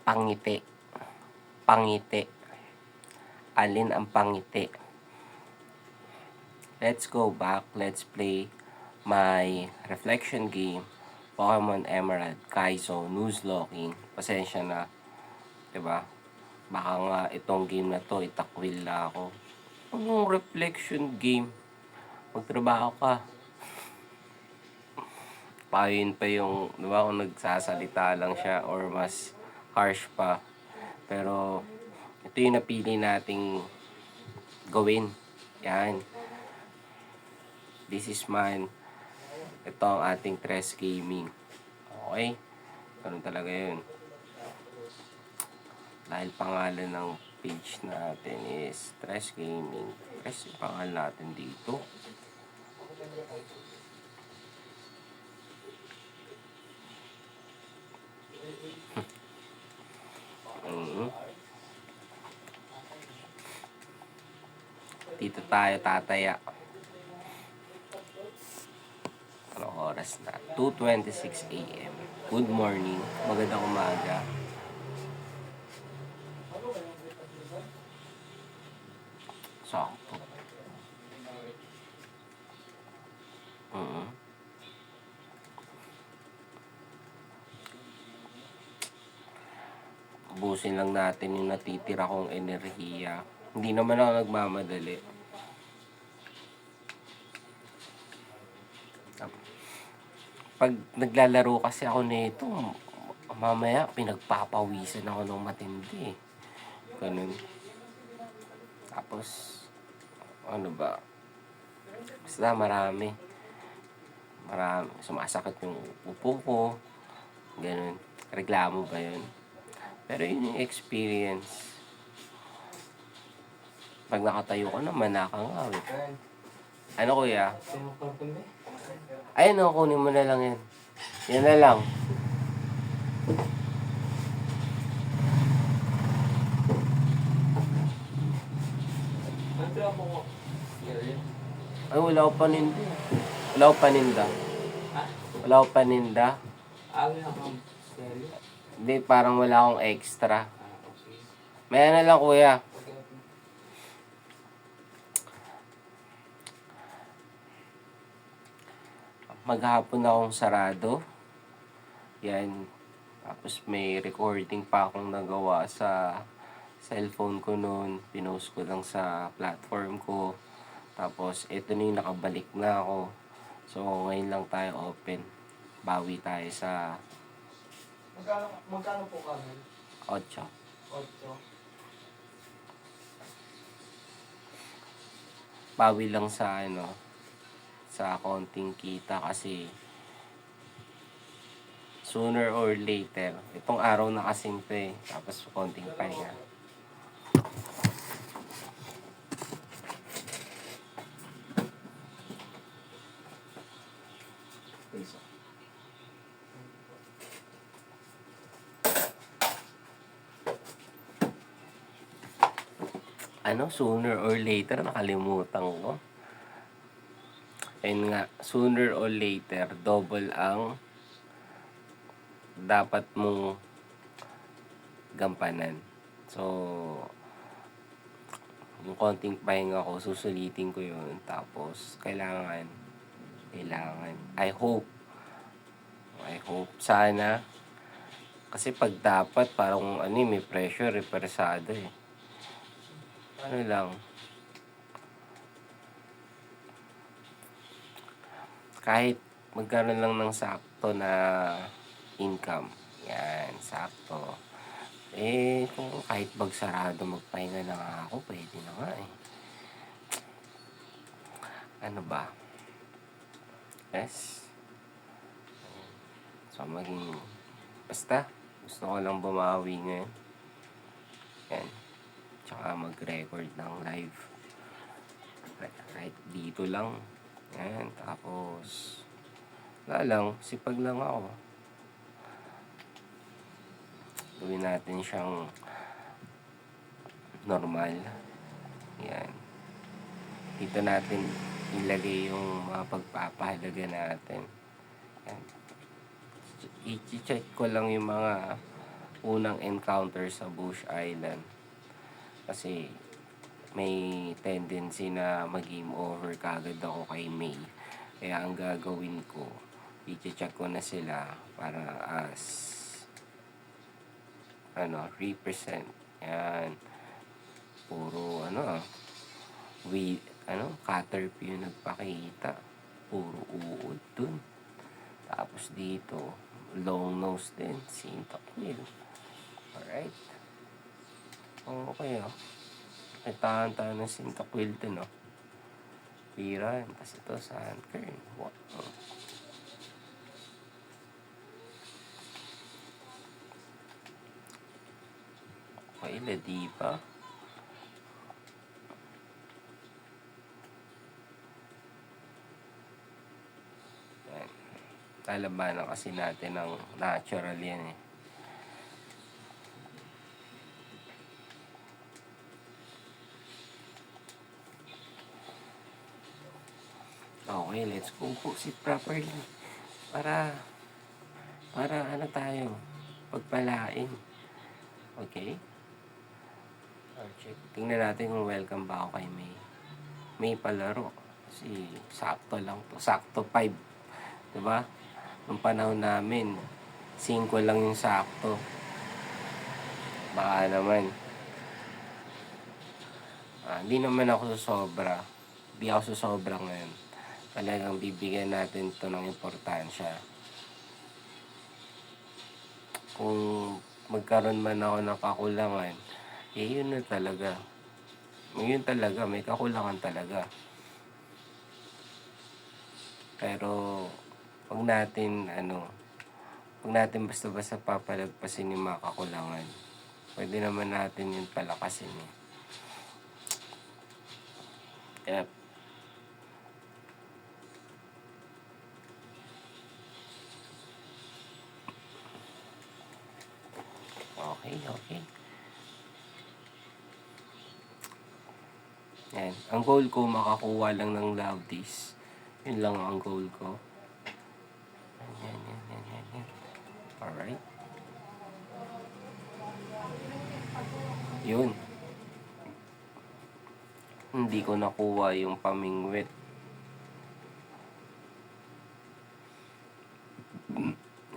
Pangiti. Pangiti. Alin ang pangiti? Let's go back. Let's play my reflection game. Pokemon Emerald, Kaizo, Nuzlocking. Pasensya na. Diba? Baka nga itong game na to, itakwil na ako. Anong reflection game? Magtrabaho ka. Payon pa yung, diba, kung nagsasalita lang siya or mas harsh pa. Pero, ito yung napili nating gawin. Yan. This is mine. Ito ang ating Tres Gaming. Okay? Ganun talaga yun. Dahil pangalan ng page natin is Tres Gaming. Tres yung pangalan natin dito. Dito tayo tataya. Anong oras na? 2:26 AM. Good morning. Magandang umaga. Sakto. Ubusin lang natin yung natitira kong enerhiya. Hindi naman ako nagmamadali. Pag naglalaro kasi ako nito, mamaya pinagpapawisan ako ng matindi. Ganun. Tapos, ano ba? Basta marami. Sumasakit yung upo ko. Ganun. Reklamo ba yun? Pero yun yung experience. Pag nakatayo ka naman, nakangawit. Ano kuya? Ayun, kunin mo na lang yan. Yan na lang. Ay, wala ko paninda. Wala ko paninda. Wala ko paninda. Hindi, parang wala akong extra. Maya na lang kuya. Maghapon akong sarado. Yan. Tapos may recording pa akong nagawa sa cellphone ko noon. Pinost ko lang sa platform ko. Tapos ito na yung nakabalik na ako. So ngayon lang tayo open. Bawi tayo sa... Magkano po kami? 8. 8. Bawi lang sa sa konting kita kasi sooner or later, itong araw na kasing to tapos konting pahinga. Sooner or later, nakalimutan ko. Ayun nga, sooner or later, double ang dapat mong gampanan. So, yung konting pahinga ko, susulitin ko yun. Tapos, kailangan, I hope, sana, kasi pag dapat, parang may pressure, persado lang, kahit magkaroon lang ng sakto na income, yan, sakto. Kung kahit bagsarado, magpahinga na nga ako, pwede na nga Ano ba? Yes. So, basta, gusto ko lang bumawi ngayon. Yan. Tsaka mag-record ng live. Right dito lang. Yan. Tapos, wala lang. Sipag lang ako. Gawin natin siyang normal. Yan. Dito natin ilagay yung mga pagpapahalaga natin. Yan. I-check ko lang yung mga unang encounter sa Bush Island. Kasi may tendency na mag-game over kagad ako kay May. Kaya ang gagawin ko, i-check ko na sila para as represent. Yan. Puro caterpie yung nagpakita. Puro uod dun. Tapos dito, long nose din, sintakwil. Alright. Okay, may tahan-tahan ng sintakwil din, Piran. Tapos ito, sandkern. Wow. Okay, ladipa. Yan. Lalabanan kasi natin ng natural yan, Okay, let's go po. Sit properly. Para tayo, pagpalain. Okay? Check. Tingnan natin kung welcome ba ako kay May. May palaro. Kasi sakto lang to. Sakto 5. Diba? Nung panahon namin, 5 lang yung sakto. Baka naman. Hindi naman ako susobra. Hindi ako susobra ngayon. Talagang bibigyan natin to ng importansya. Kung magkaroon man ako ng kakulangan, yun na talaga. Yun talaga, may kakulangan talaga. Pero, huwag natin basta-basta papalagpasin yung mga kakulangan. Pwede naman natin yun palakasin. Yep. Okay. Yan. Ang goal ko, makakuha lang ng love this. Yun lang ang goal ko. Yan. Alright. Yun. Hindi ko nakuha yung pamingwit.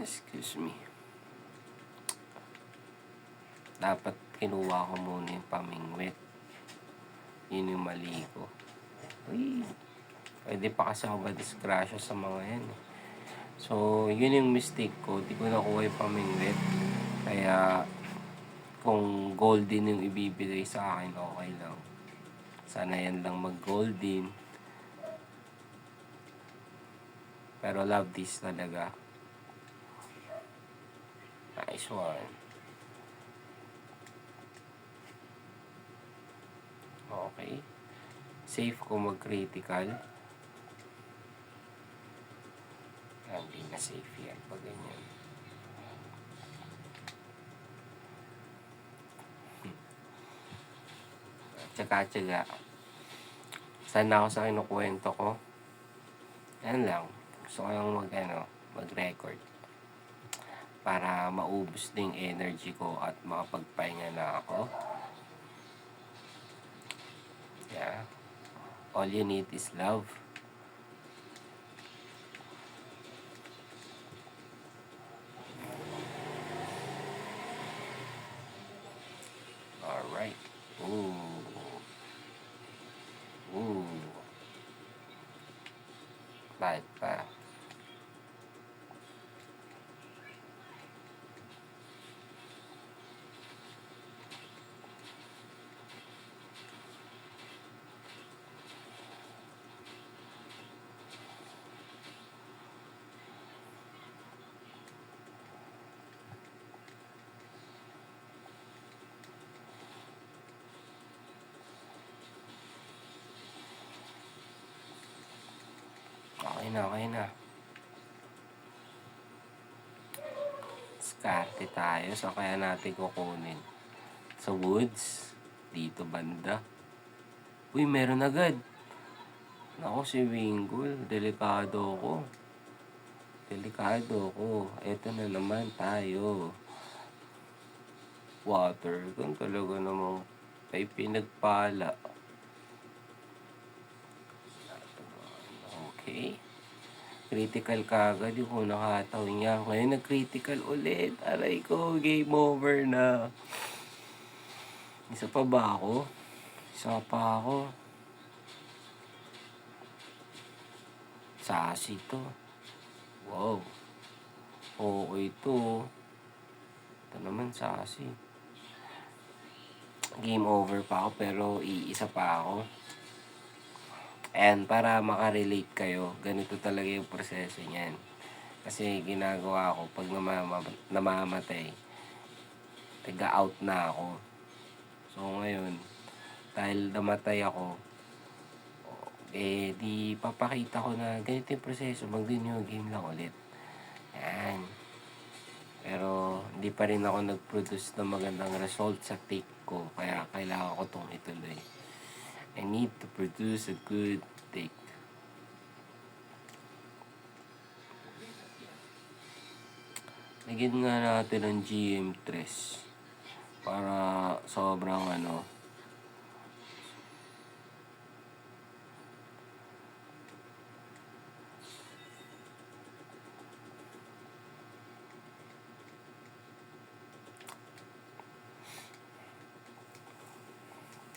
Excuse me. Dapat kinuha ko muna yung pamingwit. Yun yung mali ko. Uy, pwede pa kasi ako madisgrasya sa mga yan. So, yun yung mistake ko. Di ko nakuha yung pamingwit. Kaya, kung golden yung ibibigay sa akin, okay lang. Sana yan lang mag-golden. Pero love this talaga. Nice one. Okay. Safe ko mag-critical. Hindi na safe yan pag ganyan. Tsaka. Sana ako sa kinukwento ko. Yan lang. Gusto ko yung mag-record. Para maubos din energy ko at makapagpahinga na ako. Yeah. All you need is love. Alright. Ooh. Bad pa. Okay na. Skarte tayo. So, kaya natin kukunin. Sa woods. Dito banda. Uy, meron agad. Ako si Wingul. Delikado ko. Eto na naman tayo. water. Kung talaga namang ay pinagpala. Okay. Critical kaagad yung nakataw niya. Ngayon nag-critical ulit. Aray ko, game over na. Isa pa ba ako? Isa pa ako. Sasi to. Wow. Okay to. Ito naman sasi. Game over pa ako pero iisa pa ako. And para makarelate kayo, ganito talaga yung proseso niyan. Kasi ginagawa ko pag namamatay, taga-out na ako. So ngayon, dahil namatay ako, di papakita ko na ganito yung proseso, mag-new game lang ulit. Yan. Pero hindi pa rin ako nag-produce ng magandang result sa take ko, kaya kailangan ko itong ituloy. I need to produce a good take. Lagyan nga natin ng GM3 para sobrang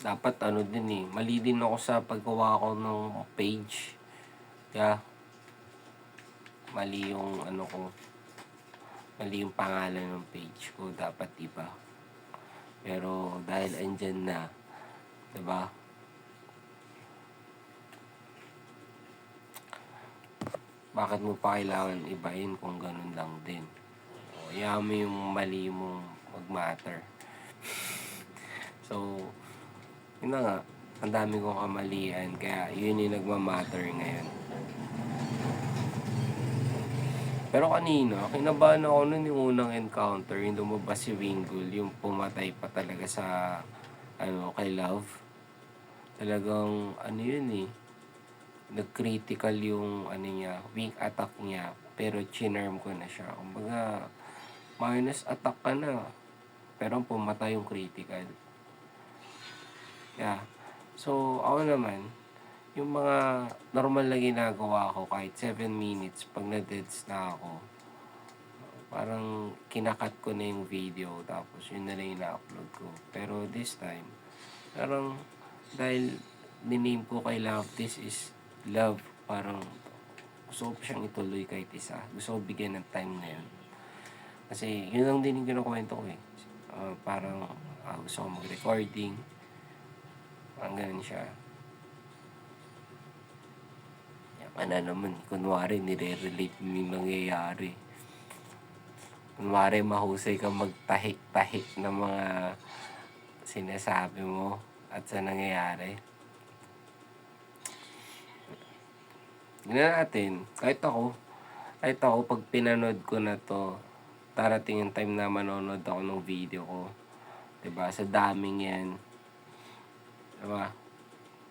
dapat din mali din ako sa paggawa ko ng page. Kaya mali yung mali yung pangalan ng page ko, dapat iba. Pero dahil andyan na, 'di ba? Bakit mo pa kailangan ibahin kung ganun lang din? Hayaan mo yung mali mong mag-matter. So, yun na nga, ang dami kong kamalian, kaya yun yung nagmamatter ngayon. Pero kanina, kinabahan ako nun yung unang encounter, yung lumabas si Wingull, yung pumatay pa talaga sa, kay Love. Talagang, yun nag-critical yung, niya, weak attack niya, pero chinarm ko na siya. Kumbaga, minus attack ka na, pero pumatay yung critical. Yeah. So, ako naman, yung mga normal na ginagawa ko kahit 7 minutes pag na-deads na ako, parang kinakat ko na yung video tapos yun na lang yung na-upload ko. Pero this time, parang dahil niname ko kay Love, this is love, parang gusto ko pa siyang ituloy kahit isa. Gusto ko bigyan ng time na yun. Kasi yun lang din yung kinukwento ko eh. Parang gusto ko mag-recording. Ang ganun siya. Naman, kunwari nire-relate mo yung nangyayari. Kunwari mahusay ka magtahik-tahik ng mga sinasabi mo at sa nangyayari. Gina natin, kahit ako pag pinanood ko na to, darating yung time na manonood ako ng video ko. 'Di ba? Sa daming yan. 'Di ba?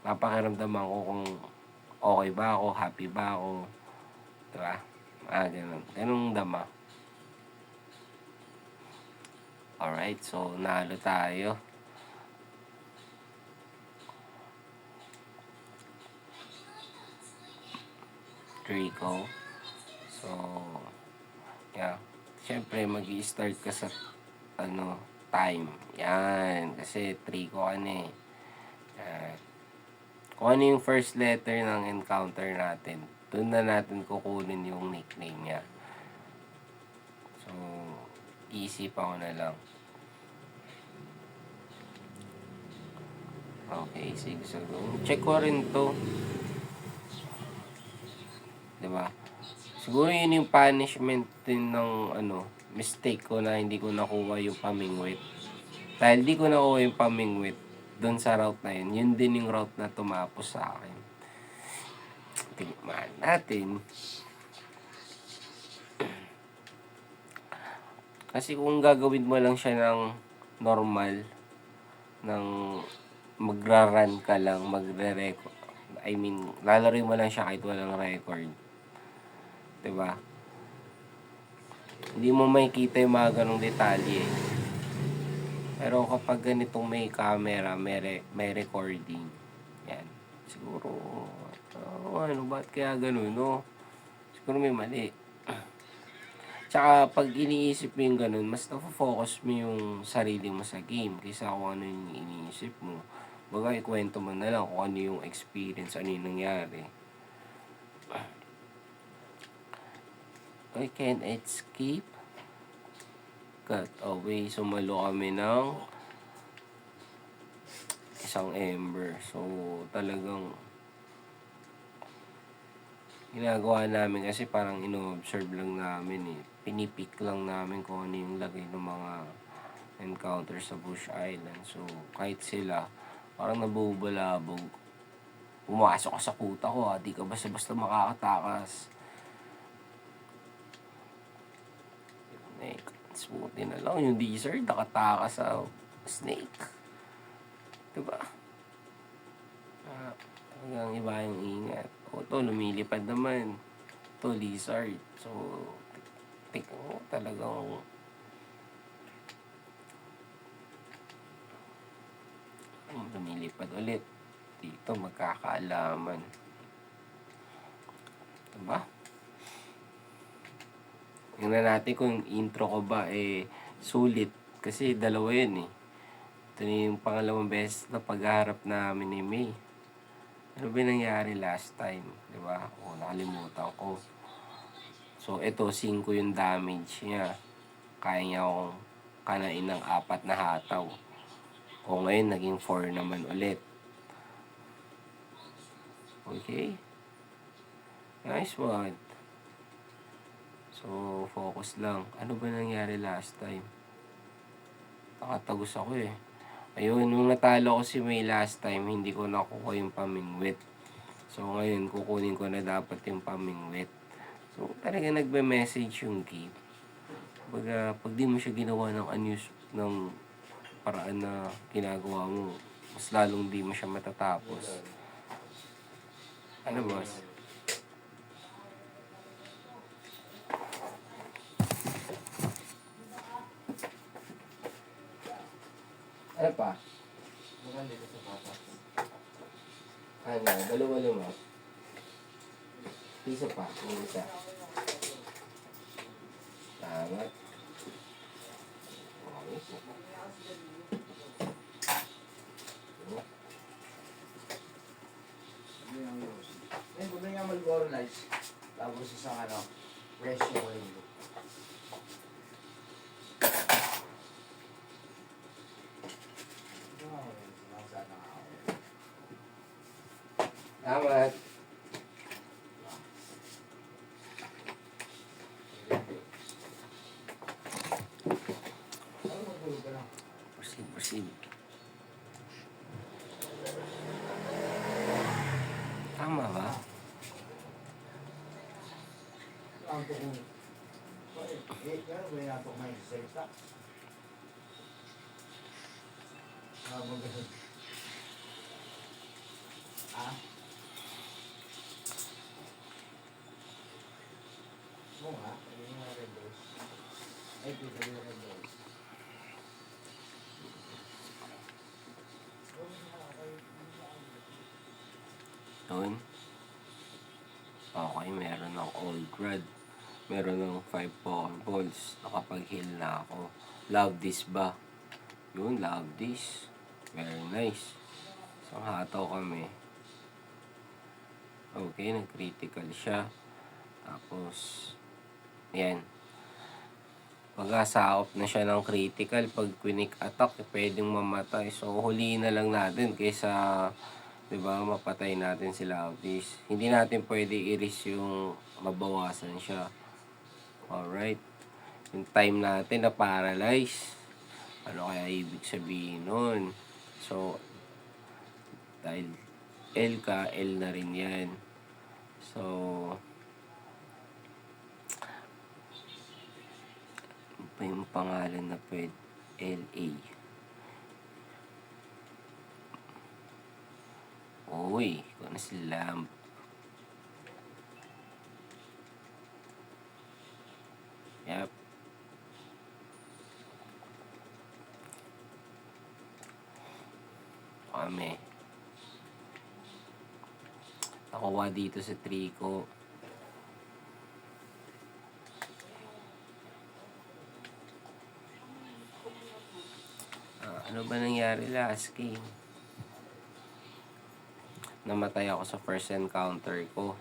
Papakiramdaman ko kung okay ba ako, happy ba ako. 'Di ba? Ganun. Ganung dama. Alright, so nalo tayo. Trico. So, yeah. Siyempre, mag-i-start ka sa time. Yan. Kasi Trico ka na eh. Yan. Kung ano yung first letter ng encounter natin, doon na natin kukunin yung nickname niya. So, easy pa ko na lang. Okay, sige. So, check ko rin to. Diba? Siguro yun yung punishment din ng mistake ko na hindi ko nakuha yung pamingwit. Dahil di ko nakuha yung pamingwit doon sa route na yun din yung route na tumapos sa akin. Tingnan natin. Kasi kung gagawin mo lang siya ng normal, ng magra-run ka lang, magre-record. Lalaro mo lang siya kahit walang record. 'Di ba? Hindi mo makikita yung mga ganong detalye. Pero kapag ganitong may camera, may recording, yan. Siguro, ano, ba't kaya ganun, no? Siguro may mali. Tsaka pag iniisip mo yung ganun, mas na-focus mo yung sarili mo sa game kaysa kung ano yung iniisip mo. Baga, ikwento mo na lang kung ano yung experience, ano yung nangyari. I can escape. Got away. Sumalo kami ng isang ember. So, talagang ginagawa namin kasi parang ino-observe lang namin eh. Pinipik lang namin kung ano yung lagay ng mga encounter sa Bush Island. So, kahit sila, parang nabubulabog. Pumasok ka sa kuta ko ha, di ka basta-basta makakatakas. Snake. Smoothie na lang. Yung lizard, nakatakas sa snake. Diba? Hanggang iba yung ingat. O to, lumilipad naman. To, lizard. So, talagang lumilipad ulit. Dito, magkakaalaman. Diba? Tingnan natin kung intro ko ba sulit. Kasi dalawa yun eh. Ito na yung pangalawang beses na pagharap namin ni May. Ano ba nangyari last time? Diba? O, nakalimutan ko. So, ito, 5 yung damage niya. Kaya niya akong kanain ng 4 na hataw. O, ngayon, naging 4 naman ulit. Okay? Nice one. So, focus lang. Ano ba nangyari last time? Nakatagos ako eh. Ayun, nung natalo ko si May last time, hindi ko nakuha yung pamingwit. So, ngayon, kukunin ko na dapat yung pamingwit. So, talaga nagbe-message yung game. Baga, pag di mo siya ginawa ng ng paraan na ginagawa mo, mas lalong di mo siya matatapos. Ano, boss? Ano pa? Maganda dito sa papa. Ano? Dalawa lima. Isa pa. Yung isa. Tama. Ngayon, kung nga mag-organize, tapos isang ratio ko rin. Tama. Proceed. Tama ba? Ang kung kaya ba yung atok may sekta? Habang ganun. Oo nga, yung mga red doors. Ay, pita yung red doors. Yun. Okay, meron ng old rod. Meron ng 5 pokeballs. Nakapag-heal na ako. Love this ba? Yun, love this. Very nice. Isang hataw kami. Okay, nag-critical siya. Tapos, yan. Pag-asaop na siya ng critical, pag quick attack, pwedeng mamatay. So, huliin na lang natin kaysa, diba, mapatay natin si Lavis. Hindi natin pwede i-risk yung mabawasan siya. Alright. Yung time natin na paralyze. Ano kaya ibig sabihin nun? So, dahil L ka, L na rin yan. So, ano pa yung pangalan na pwede? LA. Uy, kung na si Lamp. Yep. kami. Nakuha dito sa Trico. Ano ba nangyari last game? Namatay ako sa first encounter ko.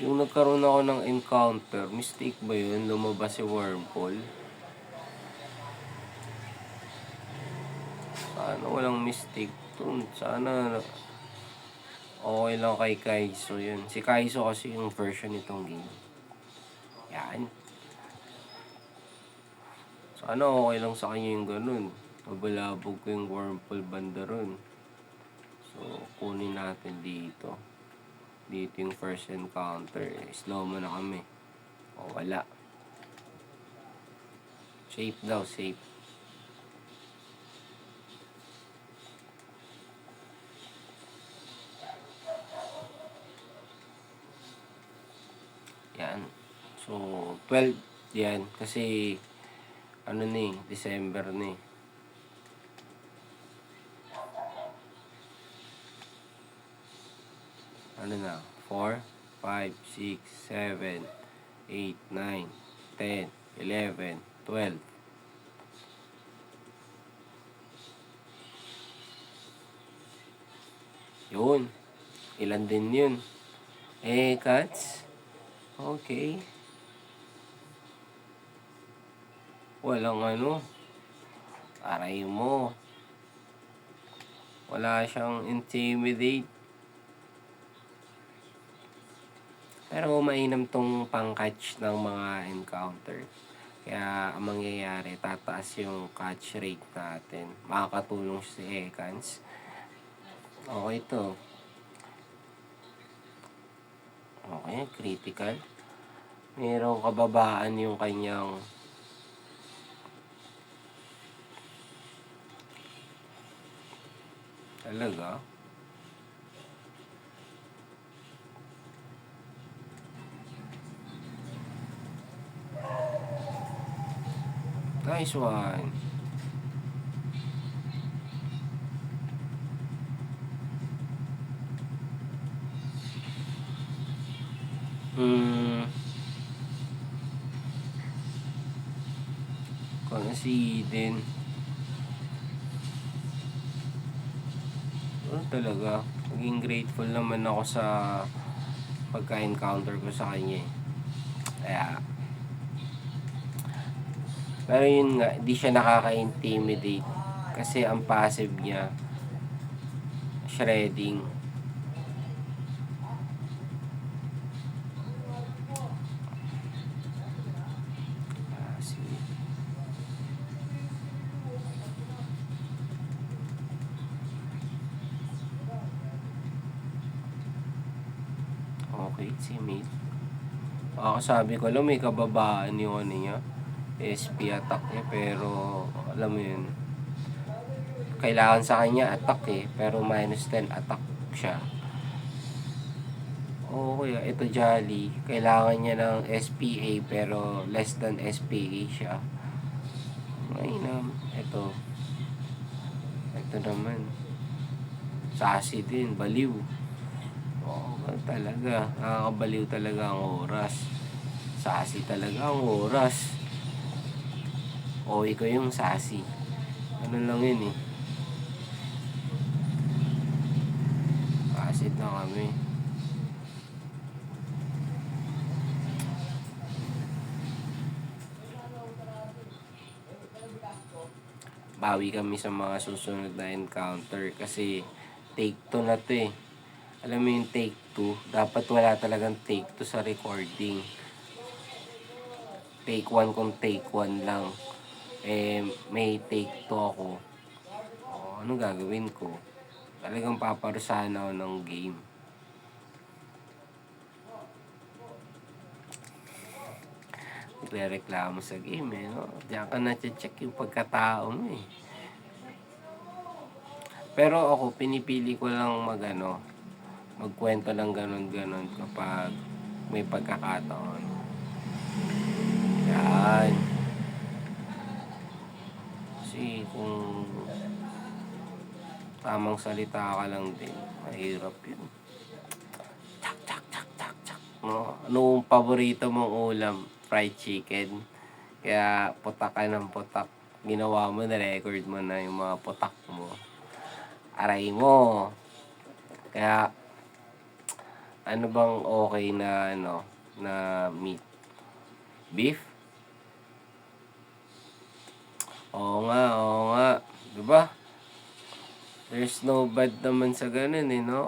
Yung nagkaroon ako ng encounter, mistake ba yun? Lumabas si Wormhole. Sana walang mistake dun. Sana okay lang kay Kaizo yun. Si Kaizo kasi yung version nitong game. Yan. Sana okay lang sa kanya yung ganun. Pabalabog ko yung Wormhole banda ron. So, kunin natin dito. Dito yung first encounter. Slow mo na kami. O, wala. Safe daw, safe. Yan. So, 12 yan. Kasi, ano na eh, December na eh. Ano na? 4, 5, 6, 7, 8, 9, 10, 11, 12. Yun. Ilan din yun? Cats? Okay. Walang ano. Aray mo. Wala siyang intimidate. Pero mainam tong pang-catch ng mga encounter. Kaya ang mangyayari, tataas yung catch rate natin. Makakatulong si Ekans. Okay to. Okay, critical. Mayroong kababaan yung kanyang talaga. Nice one. Conceding. Talaga. Naging grateful naman ako sa pagka-encounter ko sa kanya. Kaya, pero yun nga, di siya nakaka-intimidate. Kasi ang passive niya, shredding. Okay, si mate. Sabi ko lang may kababaan yung ano niya. SP attack niya, pero alam mo yun. Kailangan sa kanya attack eh, pero minus 10 attack siya. Kuya, ito Jolly. Kailangan niya ng SPA pero less than SPA siya. Ito. Ito naman. Sassy din, baliw. Talaga. Nakakabaliw talaga ang oras. Sassy talaga ang oras. Ko yung sassy. Ano lang yun eh. Acid na kami. Bawi kami sa mga susunod na encounter kasi take 2 na to eh. Alam mo yung take 2, dapat wala talagang take 2 sa recording. Take 1 kung take 1 lang. May take 2 ako. Ano gagawin ko? Talagang paparusahan ako ng game. Nagre-reklamo sa game eh, no? Diyan ka na-check yung pagkatao mo eh. Pero ako, pinipili ko lang magkwento ng ganon-ganon kapag may pagkakataon. Yan. Kasi Kasi kung tamang salita ka lang din, mahirap yun. Tsak, tsak, tsak, tsak, tsak. No? Anong paborito mong ulam? Fried chicken. Kaya putak ka ng putak. Ginawa mo, na-record mo na yung mga putak mo. Aray mo. Kaya, ano bang okay na, na meat? Beef? Oo nga, oo nga. Diba? There's no bad naman sa ganun no?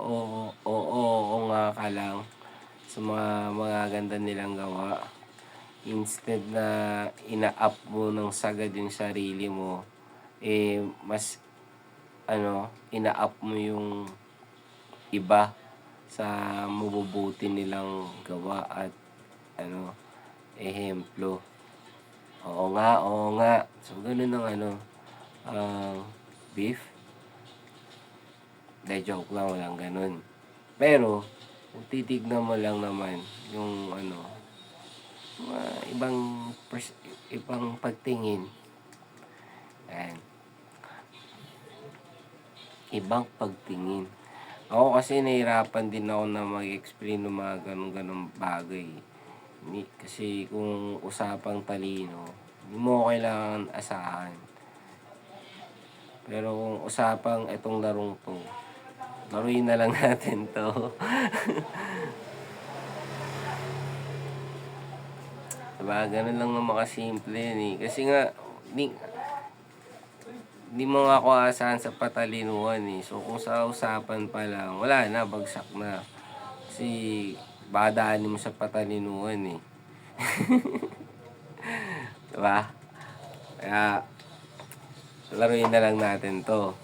Oo nga ka lang sa mga ganda nilang gawa. Instead na ina-up mo ng sagad yung sarili mo, mas, ina-up mo yung iba sa mabubuti nilang gawa at, ehemplo. Oo nga, oo nga. So, ganun ang beef. De, joke lang, walang ganun. Pero, kung titignan mo lang naman yung mga ibang pagtingin. Ayan. Ibang pagtingin. Ako kasi nahihirapan din ako na mag-explain ng mga ganun-ganung bagay. Kasi kung usapang talino, hindi mo kailangan asahan. Pero kung usapang etong larong to, laruin na lang natin to. Diba? Ganun lang naman kasimple yan eh. Kasi nga, hindi mo nga ako aasahan sa patalinuhan eh. So kung sa usapan pa lang, wala na, bagsak na. Kasi baka daanin mo sa patalinuhan eh. Diba? Kaya, laruin na lang natin to.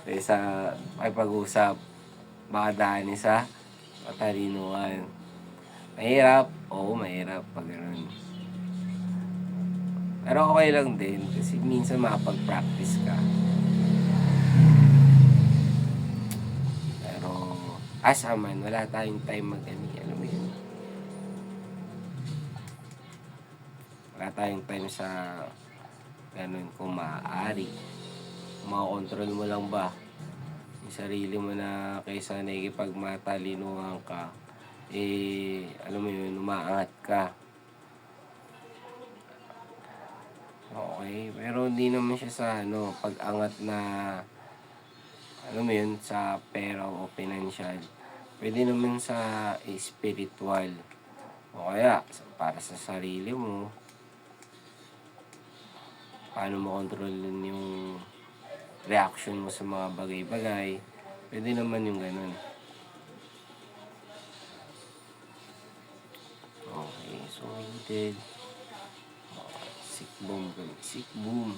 Kaysa ay pag-usap, baka daanin sa patalinuhan. Mahirap? Oo, mahirap pag ganun. Pero okay lang din kasi minsan makapag-practice ka. Pero asa man, wala tayong time alam mo yun. Wala tayong time sa ganun kung maaari. Makakontrol mo lang ba yung sarili mo na kaysa nakikipagmatalinuhan ka, alam mo yun, umaangat ka. Okay, pero hindi naman siya sa pag-angat na, alam mo yun, sa pera o financial. Pwede naman sa spiritual. O kaya, para sa sarili mo, paano mo kontrolin yung reaction mo sa mga bagay-bagay. Pwede naman yung ganun. Okay, so we did sick boom kami. Sick boom.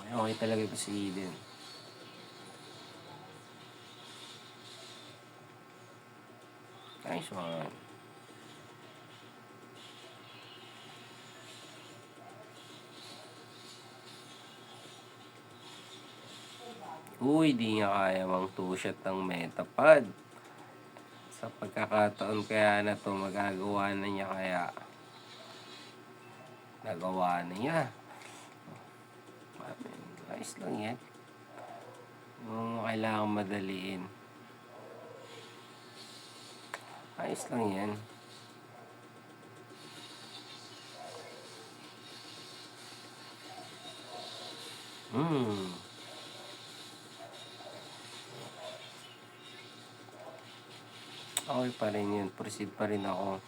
Okay talaga ito si Eden. Nice one. Uy, di niya kaya mang two-shot ng Metapod. Sa pagkakataon kaya na to, magagawa na niya kaya. Nagawa na niya. Ayos lang yan. Yung kailangan madaliin. Ayos lang yan. Okay pa rin yun. Proceed pa rin ako.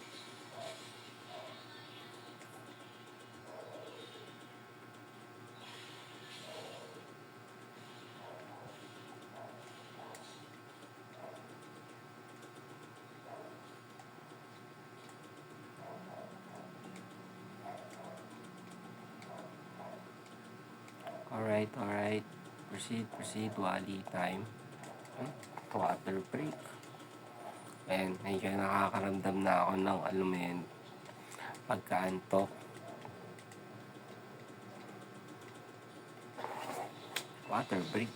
Alright. Proceed. Wali time. Water break. Ayan, medyo nakakaramdam na ako ng alam mo yun, pagkaantok. Water break.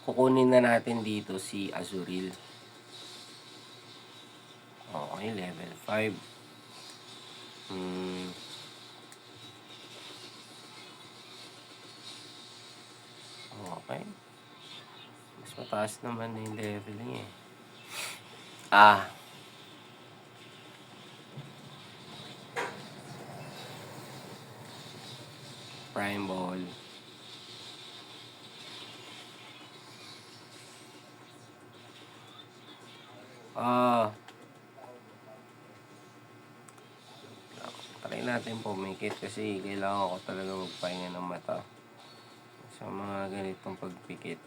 kukunin na natin dito si Azuril. Okay, level 5. Okay. Mas mataas naman na yung level niya eh. Prime Ball. Try natin pumikit kasi kailangan ko talaga magpahinga ng mata sa mga ganitong pagpikit.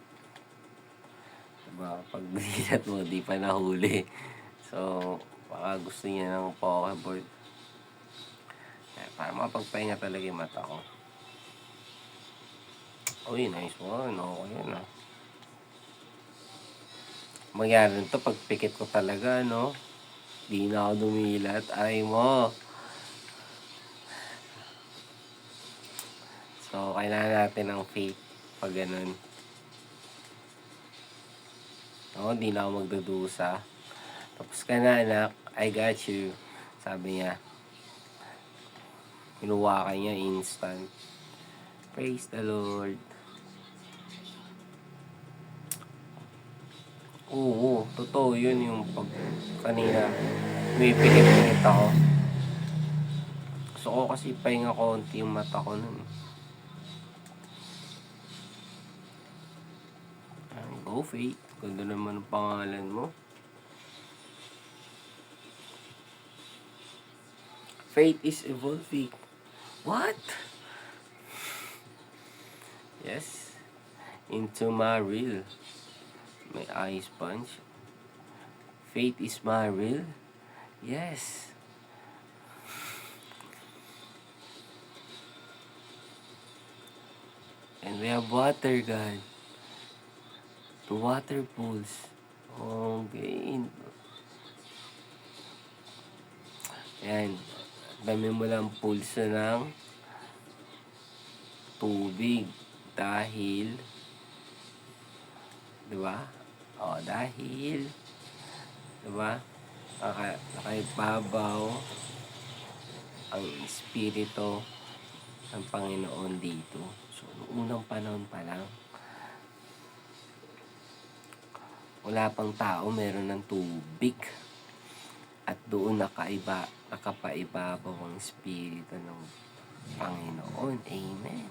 Diba? Pag bilat mo, di pa nahuli. So, baka gusto niya ng pokeboard. Para mapagpahinga talaga yung mata ko. Uy, nice one. Okay yun ah. Mangyari nito, pagpikit ko talaga, no? Di na ako dumilat. Aray mo. So, kailangan natin ng faith pag ganun. No, di na ako magdudusa. Tapos ka na, anak. I got you. Sabi niya. Pinuwakan niya instant. Praise the Lord. Oo, totoo yun yung pag kanina pumipikit-pikit ako. Gusto ko kasi pahinga konti yung mata ko nun. Go Faith. Ganda naman ang pangalan mo. Faith is evolving. What? Yes. Into my real. My eye sponge. Faith is my real. Yes. And we have water, God. The water pools. Okay. Yan. Dami mo lang pulso ng tubig. Dahil, diba? Dahil, diba? Nakaibabaw ang espiritu ng Panginoon dito. So, noong unang panahon pa lang, wala pang tao, meron ng tubig. At doon nakapaibabaw ang espiritu ng Panginoon. Amen.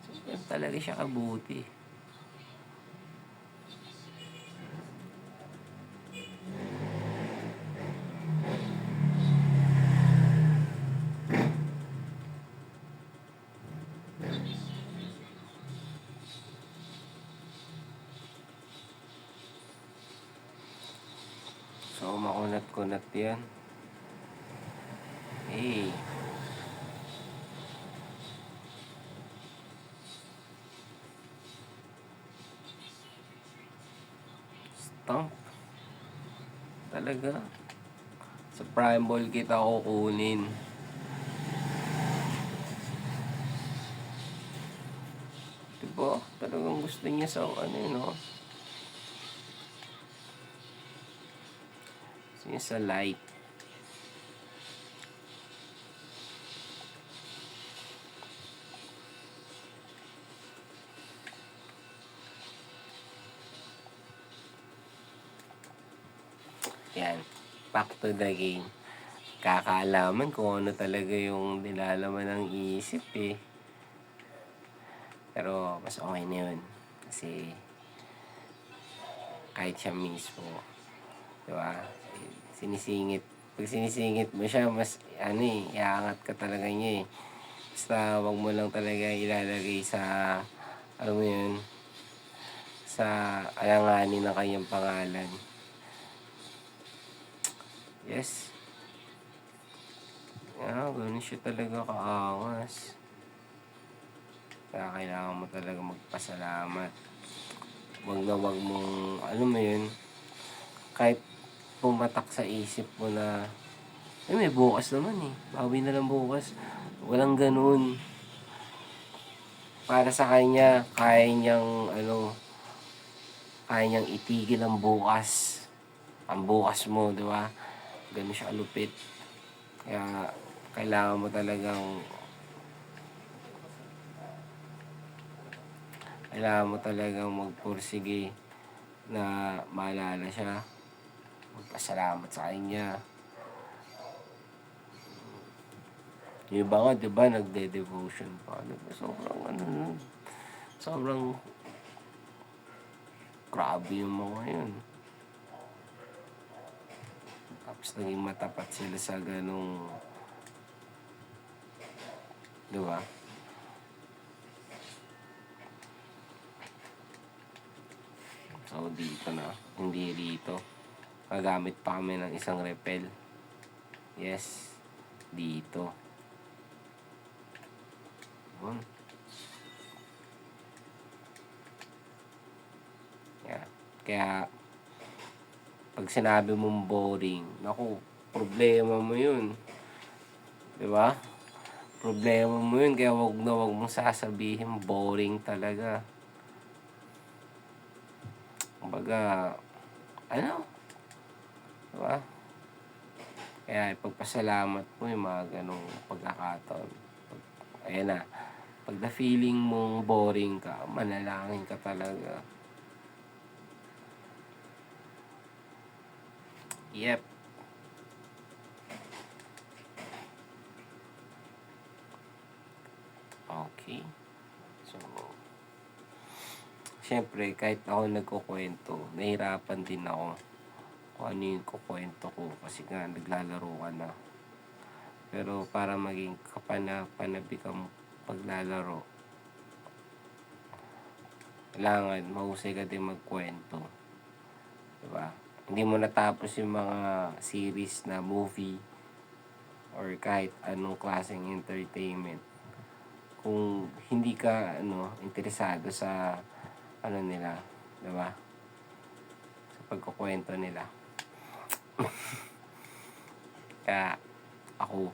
So, yan talaga siya kabuti. So, makunat-kunat yan. Hey. Stomp. Talaga. Sa prime ball kita kukunin. Diba? Talagang gusto niya sa no? Gusto niya sa light. Yan. Back to the game. Kakaalaman kung ano talaga yung nilalaman ng isip eh. Pero mas okay na yun. Kasi kahit siya mismo, diba? Sinisingit. Pag sinisingit mo siya, mas iaangat ka talaga niya eh. Basta wag mo lang talaga ilalagay sa, alam mo yun, sa alanganin ng kanyang pangalan. Yes. Ganun siya talaga kaangas. Kaya kailangan mo talaga magpasalamat. Wag mong, alam mo yun, kahit pumatak sa isip mo na, may bukas naman eh. Bawi na lang bukas. Walang ganun. Para sa kanya, kaya niyang, kaya niyang itigil ang bukas. Ang bukas mo, di ba? Ganun siya kalupit. Kaya, kailangan mo talagang magpursige na maalala siya. Magpasalamat sa kanya. Yung iba nga, di ba, nagde-devotion pa. Diba? Sobrang grabe yung mga yun. Tapos naging matapat sila sa ganong, di ba? So, dito na. Hindi rito. Magamit pa kami ng isang repel. Yes. Dito. Yun. Yeah. Kaya, pag sinabi mong boring, naku, problema mo yun. Diba? Problema mo yun, kaya wag mong sasabihin boring talaga. Kumbaga, ano? Diba? Kaya ipagpasalamat mo yung mga ganong pagkakataon. Ayan na. Pag na feeling mong boring ka, manalangin ka talaga. Yep. Okay. So, syempre, kahit ako nagkukwento, nahirapan din ako kung ano yung kukwento ko kasi nga naglalaro ka na. Pero para maging kapanabik ang paglalaro, kailangan mahusay ka din magkwento. Diba? Hindi mo natapos yung mga series na movie or kahit anong klaseng entertainment kung hindi ka interesado sa nila, 'di ba? Sa pagkukwento nila. Kaya ako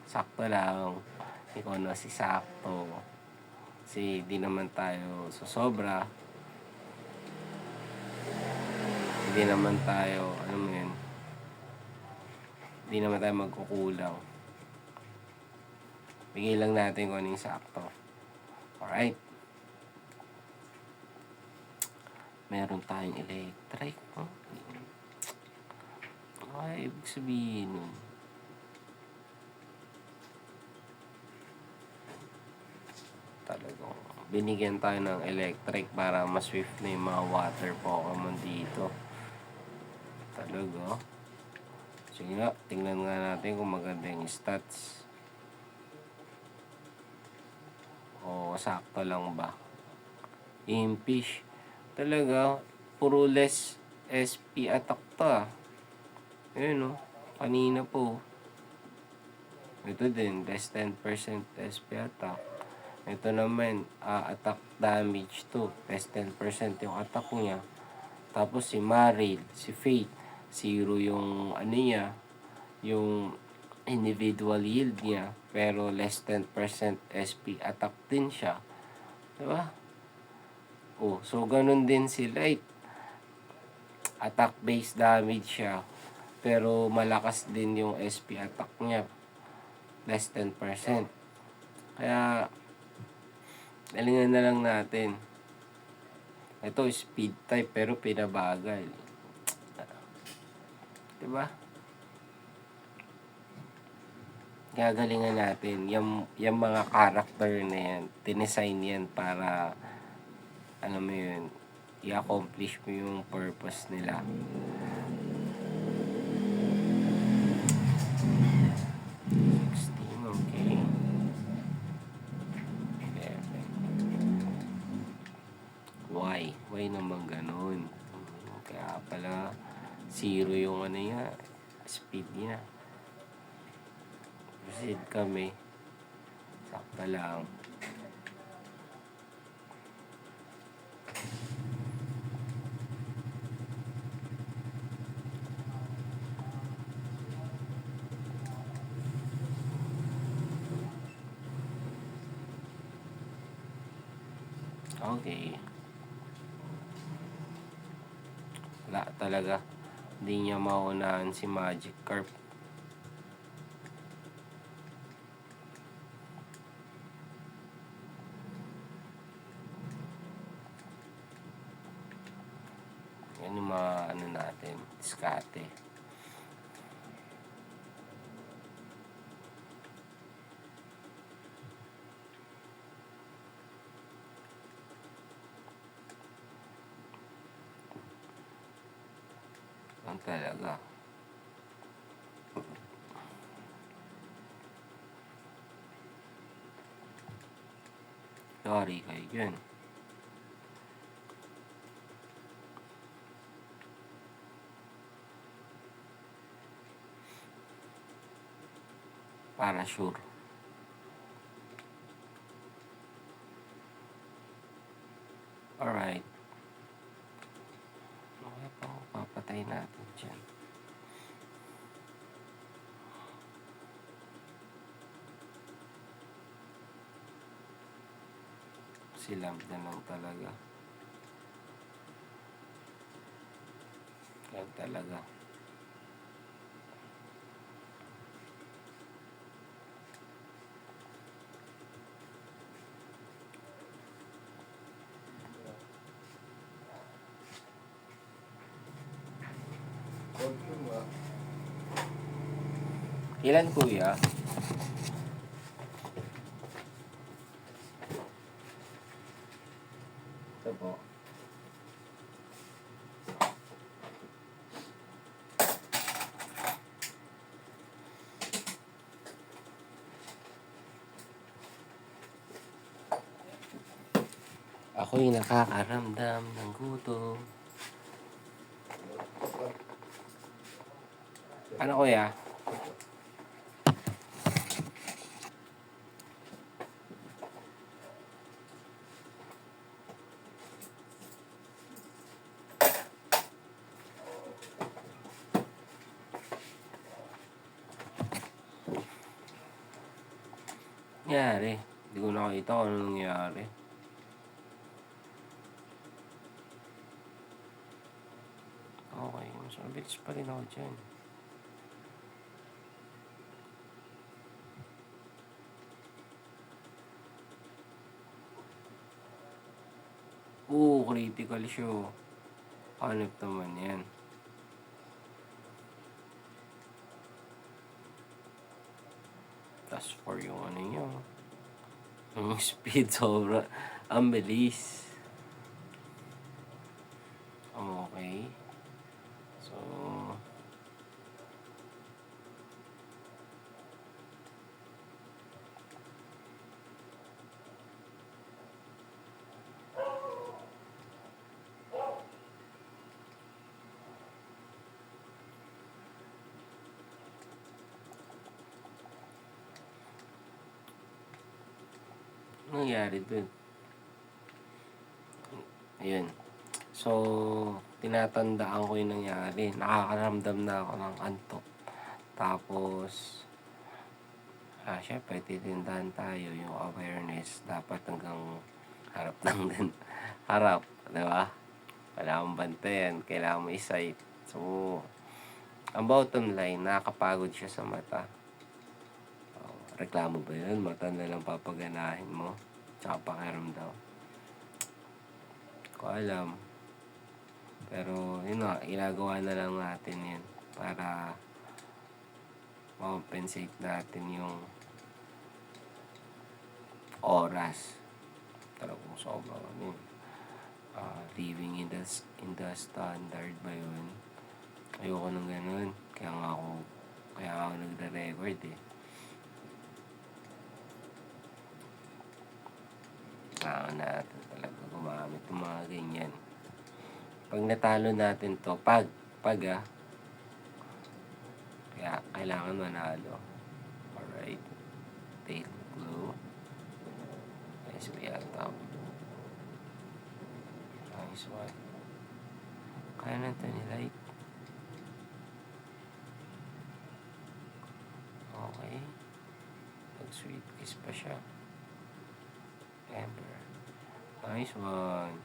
sakto lang, ikaw na si sakto. Kasi di naman tayo susobra. Hindi naman tayo, hindi naman tayo magkukulang. Bigay lang natin kung ano yung sakto. Alright. Meron tayong electric. Ay, ibig sabihin nun. Talagang binigyan tayo ng electric para mas swift na yung mga water Pokemon dito. Talaga. Sige nga, tingnan nga natin kung maganda yung stats. O sakto lang ba? Impish. Talaga, puro less SP attack to ah. Ayun kanina po. Ito din, less 10% SP attack. Ito naman, attack damage to. Less 10% yung attack niya. Tapos si Marill, si Fate, 0 yung yung individual yield niya. Pero less 10% SP attack din siya. Diba? So ganun din si Light. Attack based damage siya. Pero malakas din yung SP attack niya. Less 10%. Kaya, galingan na lang natin. Ito, speed type, pero pinabagal. Diba? Gagalingan natin. Yung mga character na yan, tinesign yan para, i-accomplish mo yung purpose nila. Okay. Why naman ganun? Kaya pala 0 yung speed niya. Proceed kami. Sakto lang. Okay. Wala talaga. Hindi niya maunahan si Magikarp. Yan yung mga ano natin, diskarte. Yan talaga. Sorry kayo yun. Para sure. Alright. Okay pa, papatay natin dyan. Silam na lang talaga. Yan talaga. Ilan kuya? Ito po. Ako'y nakakaramdam ng gutom. Ano kuya? Nangyari? Hindi ko nakita kung ano nangyari. Okay, mas mabilis pa rin ako dyan. Critical show. Hanap naman yan. Plus 4 yung ano nyo. Yung speed sobra. Ang bilis. Okay. So, ano nangyari dun? Ayun. So, tinatandaan ko yung nangyari. Nakakaramdam na ako ng antok. Tapos, syempre, titindahan tayo. Yung awareness, dapat hanggang harap lang din. Harap, di ba? Kailangan bantayan, kailangan mo isight. So, ang bottom line, nakakapagod siya sa mata. Reklamo ba yun? Mata na lang papaganahin mo. Tsaka pakiramdam. Ko alam. Pero, yun nga, ginagawa na lang natin yun para ma-compensate natin yung oras. Talagang sobrang ano yun. Living in the standard ba yun? Ayoko nang ganun. Kaya ako nagre-record eh. Kailangan natin talaga gumamit ng mga ganyan. Pag natalo natin to, pag kaya kailangan manalo. Alright. Take blue. SP attack. Nice one. Kaya natin ni light. Okay. Nag-sweet kiss pa siya. Ember. Nice one.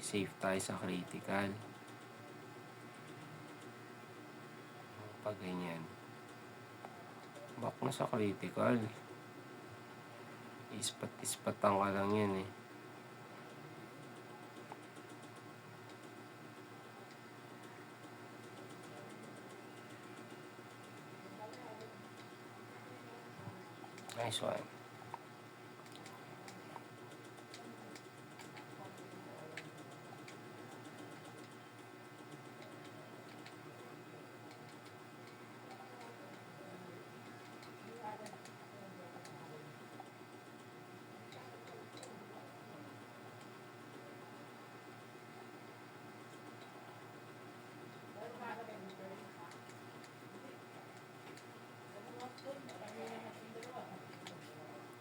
safe tayo sa critical. Pag ganyan. Back na sa critical. Ispat-ispatan ka lang yan eh. Nice one.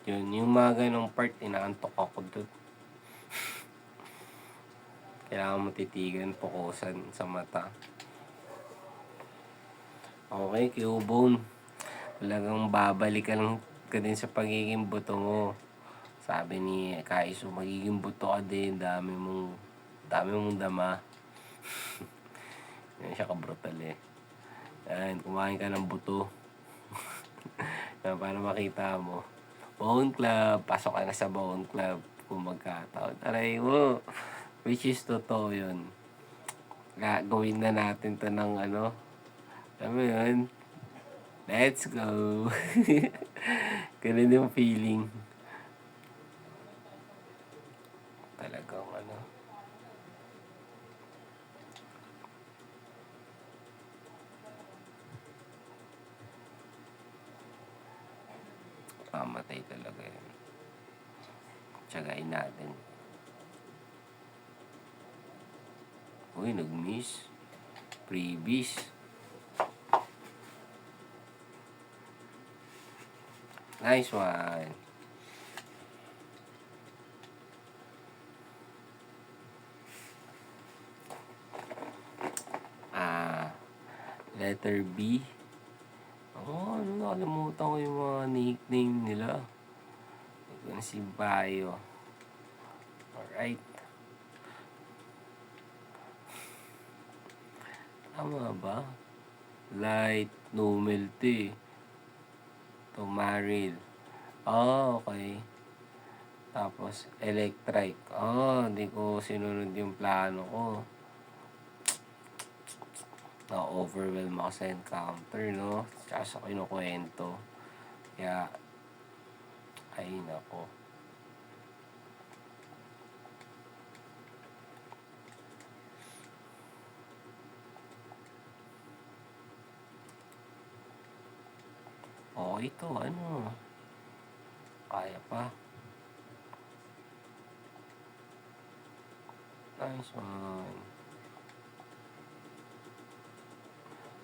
Yun, yung mga ganong part, inaantok ako doon. Kailangan mo titigan, pukusan sa mata. Okay, Cubone. Talagang babalik ka din sa pagiging buto mo. Sabi ni Kaiso, magiging buto ka din, dami mong dama. Yan siya ka-brutal eh. Yan, kumain ka ng buto. Para makita mo. Bone Club, pasok ka na sa Bone Club kung magkataon. Aray mo, which is totoo yun. Gawin na natin to ng ano. Alam mo yun? Let's go. Ganun yung feeling. Talagang ano. Mamatay talaga yun. Tsagain natin. Uy, nag-miss. Freebies. Nice one. Letter B. Nakalimutan ko yung mga nickname nila. Ito si Bayo. Alright. Tama ba? Light, Numelte. Tumaril. Okay. Tapos, Electrike. Hindi ko sinunod yung plano ko. Na-overwhelm ako sa encounter, no? Tsaka sa kinukwento. Kaya, ay nako. Ito, ano? Kaya pa. Nice one.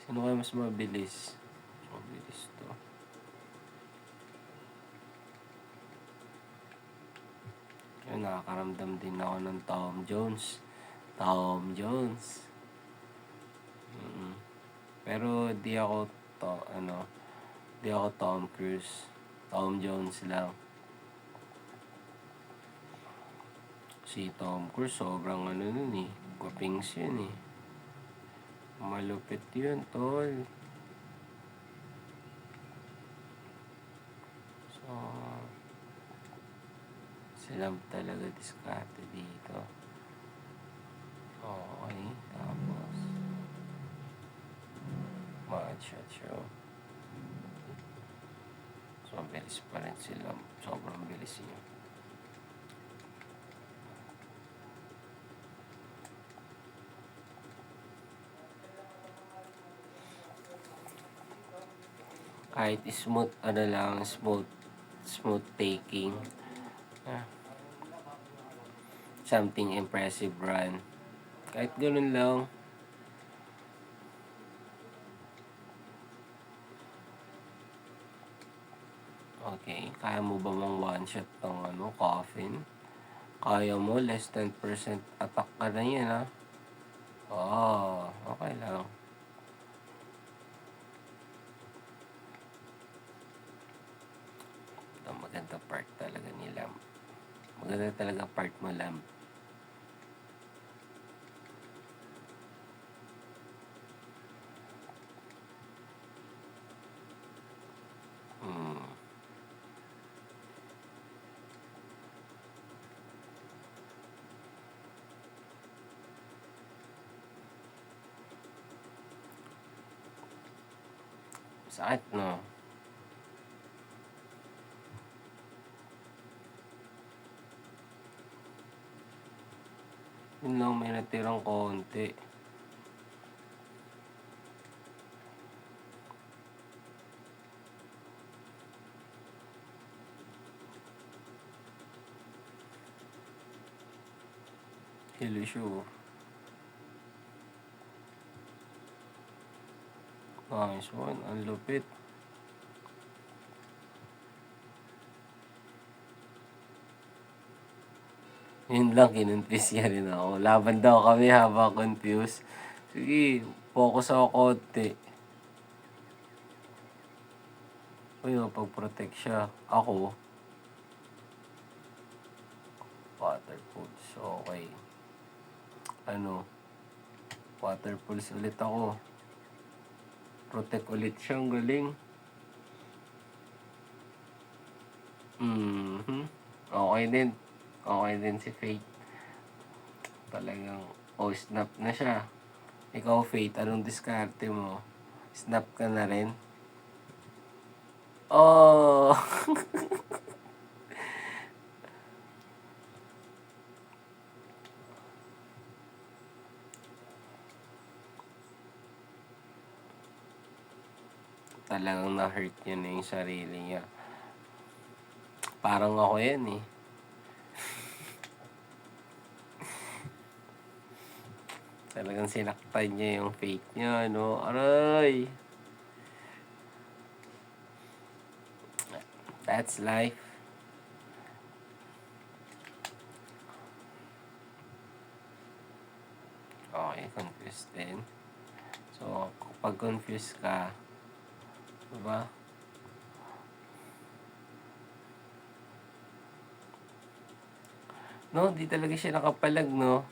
Sino kaya mas mabilis? Mabilis to. Yun, nakakaramdam din ako ng Tom Jones. Tom Jones. Pero di ako Tom Cruise. Tom Jones lang. Si Tom Cruise, sobrang ano nun eh. Gwapings yun eh. Malupit yun, tol. So, sila talaga diskarte dito. Okay, tapos shot show. So, bilis pa rin sila. Sobrang bilis niya. Kahit smooth taking. Something impressive run. Kahit ganun lang. Okay, kaya mo ba mang one shot ng coffin? Kaya mo, less 10% attack ka na yan, ha? Okay lang. Ito, maganda part talaga ni Lamb. Maganda talaga part mo, Lamb. Sakit, no? Yun lang, may natirang konti. Hilisyo. Nice one. Ang lupit. Yun lang, kinonfuse niya rin ako. Laban daw kami habang confused. Sige, focus ako konti. Uy, mapag-protect siya. Ako, water pools. Okay. Water pools ulit ako. Protect ulit siya. Ang galing. Okay din. Okay din si Faith. Talagang, snap na siya. Ikaw, Faith, anong diskarte mo? Snap ka na rin? Oh! Talagang na-hurt niya na yung sarili niya. Parang ako yan eh. Talagang sinaktan niya yung faith niya, no? Aray! That's life. Okay, confused din. So, kapag confused ka, diba? No, di talaga siya nakapalag, no?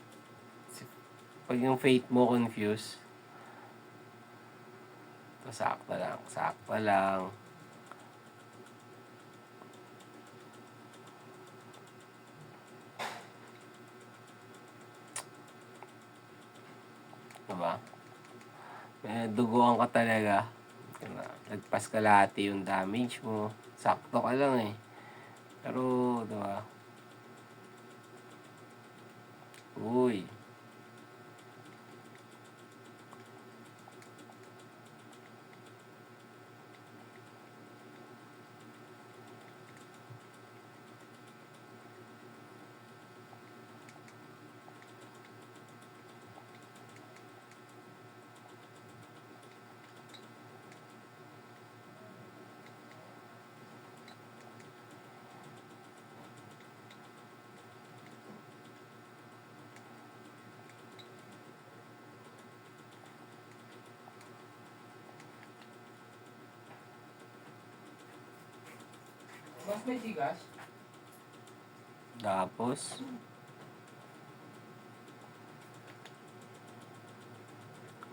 Pag yung faith mo confused, sakta lang. Diba? Duguan ka talaga. Nagpas kalahati yung damage mo. Sakto ka lang eh. Pero, diba? Uy. Mas may tigas? Tapos,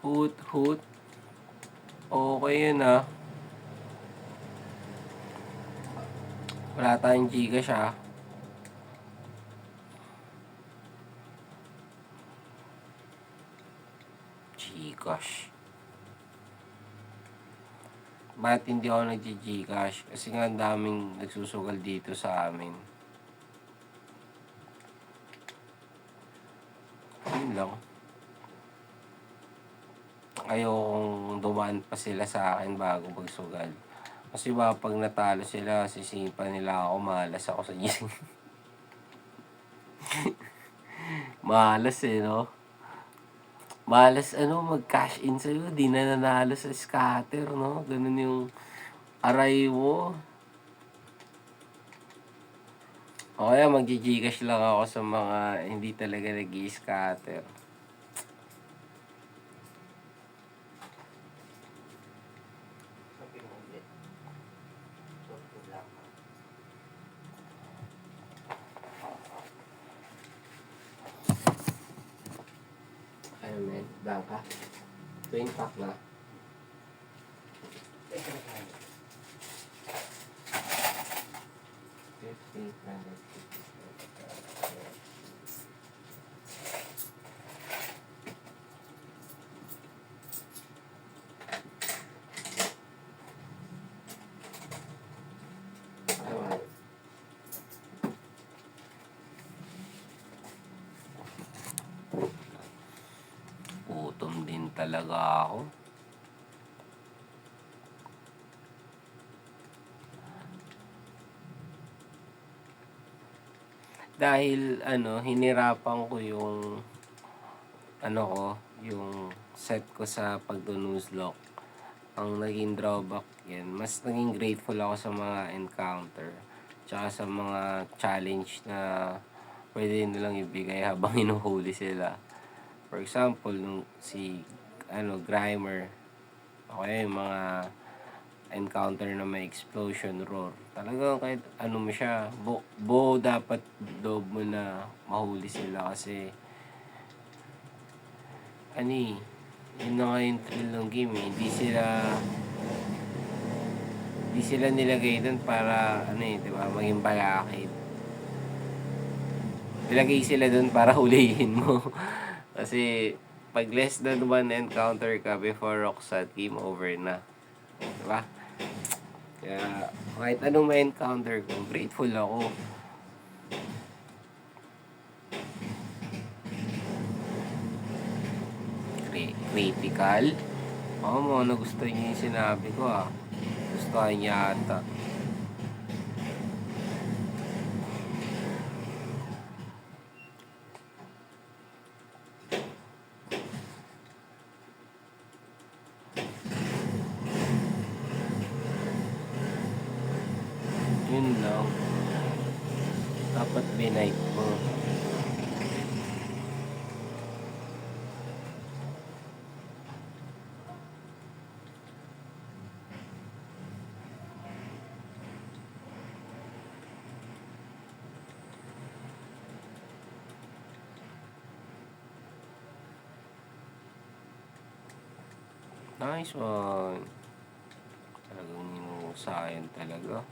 hoot. Okay yun ah. Wala tayong Gcash ah. Gcash. Ba't hindi ako nag-Gcash? Kasi nga ang daming nagsusugal dito sa amin. Yun lang. Ayokong dumaan pa sila sa akin bago magsugal. Kasi ba pag natalo sila, sisipa nila ako, malas ako sa gising. Malas eh, no? Malas mag-cash in sa'yo, di na nanalo sa scatter, no? Ganun yung aray mo. O kaya mag-Gcash lang ako sa mga hindi talaga nag-i-scatter. Ayun men, Blanca. Twin pack na. talaga ako. Dahil hinirapan ko yung yung set ko sa pagdo-nuzlocke. Ang naging drawback yan, mas naging grateful ako sa mga encounter. Tsaka sa mga challenge na pwede nilang ibigay habang hinuhuli sila. For example, nung si Grimer, o kaya yung mga encounter na may explosion roar. Talagang kahit mo siya, dapat loob mo na mahuli sila kasi yun na nga yung thrill ng game eh. Hindi sila nilagay doon para di ba, maging balakid. Nilagay sila doon para hulihin mo. Kasi pag less than one encounter ka before Roxas, game over na. Diba? Kaya kahit anong ma-encounter ko, grateful ako. Critical? Oo, mo nagustuhan niya yung sinabi ko Gustuhan niya ata. Yun lang. Dapat binight mo. Nice one. Talagang hinuhusayan talaga.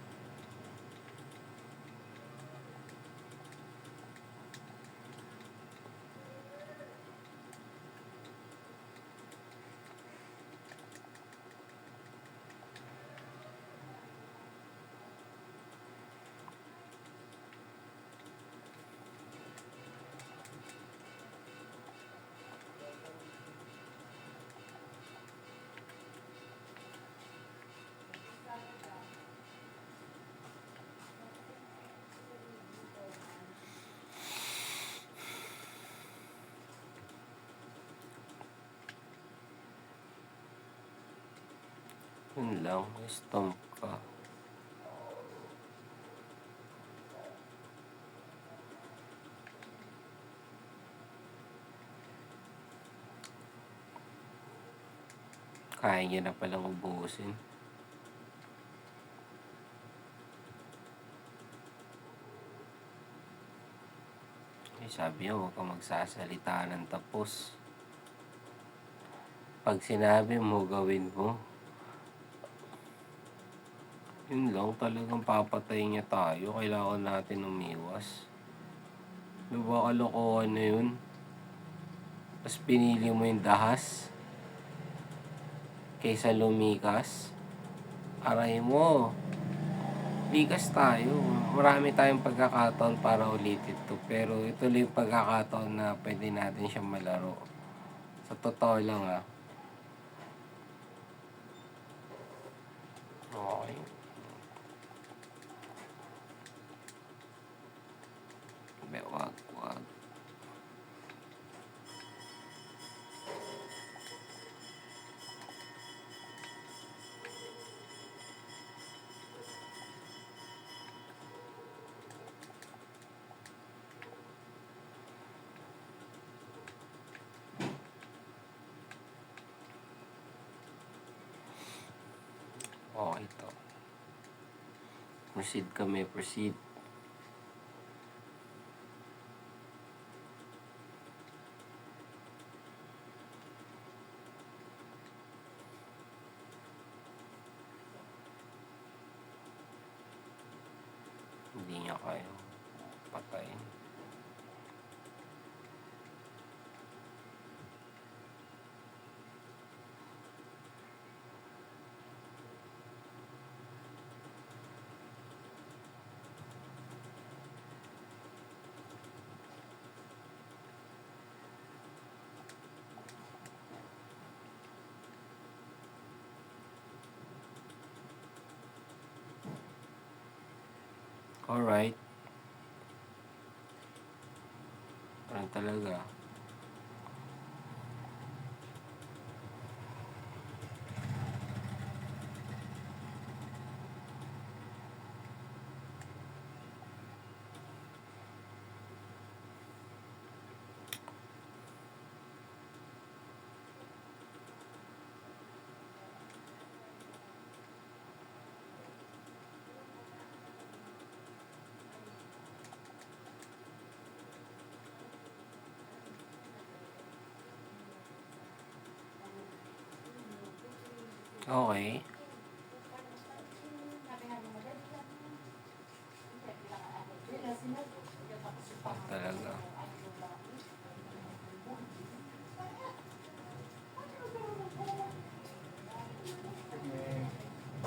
Yun lang, stomp ka. Kaya niya na palang ubusin. Sabi niya, huwag kang magsasalita ng tapos. Pag sinabi mo, gawin mo. Yun lang, talagang papatay niya tayo. Kailangan natin umiwas. Diba kalokohan na yun? Tapos pinili mo yung dahas kaysa lumikas. Aray mo. Likas tayo. Marami tayong pagkakataon para ulitin to. Pero ito lang yung pagkakataon na pwede natin siyang malaro. Sa totoo lang Okay. Wag. Okay to. Proceed. Hindi niya kaya patayin. Alright. Parang talaga. Okay. Talaga.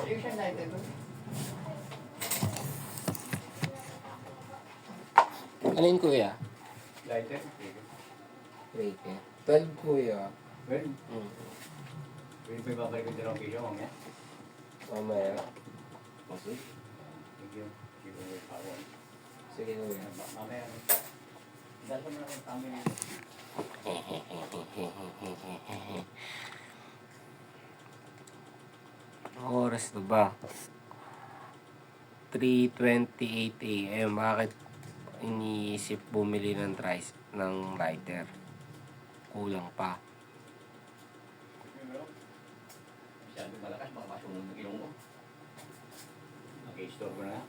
Fusion lighter ko. Ano yun, kuya? Lighter? Rake. 12, kuya. Well, Mm. pwede pa babalik ko dalawang kilo mamaya. Mamaya. Kasi? Thank you. Give me your power. Sige, kuya. Mamaya. Dahil ko na rin kami. Anong oras na ba? 3:28 AM. Bakit iniisip bumili ng lighter? Kulang pa. Masyado malakas, baka masunog ng ilong ko. Nag-i-store ko na.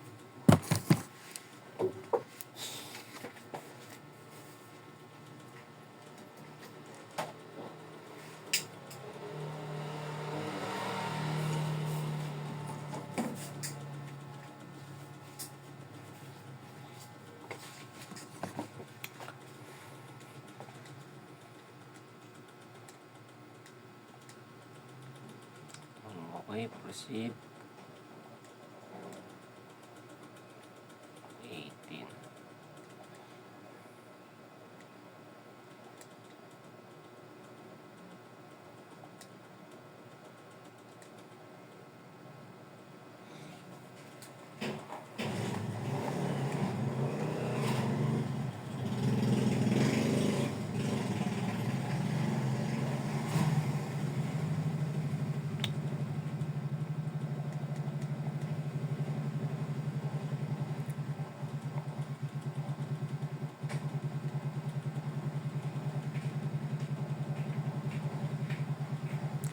Okay, proceed. 18.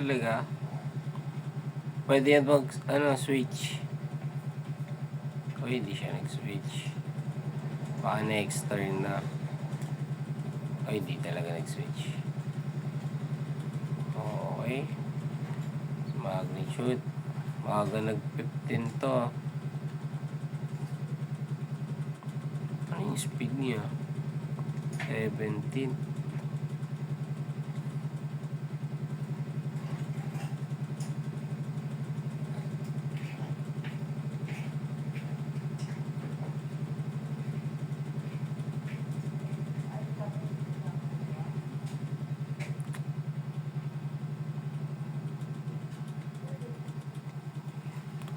Talaga? Pwede yan switch. O hindi siya nag-switch. Baka na-extern na. O hindi talaga nag-switch. Okay. Magnitude. Maaga nag-15 to. Ano yung speed niya? 17.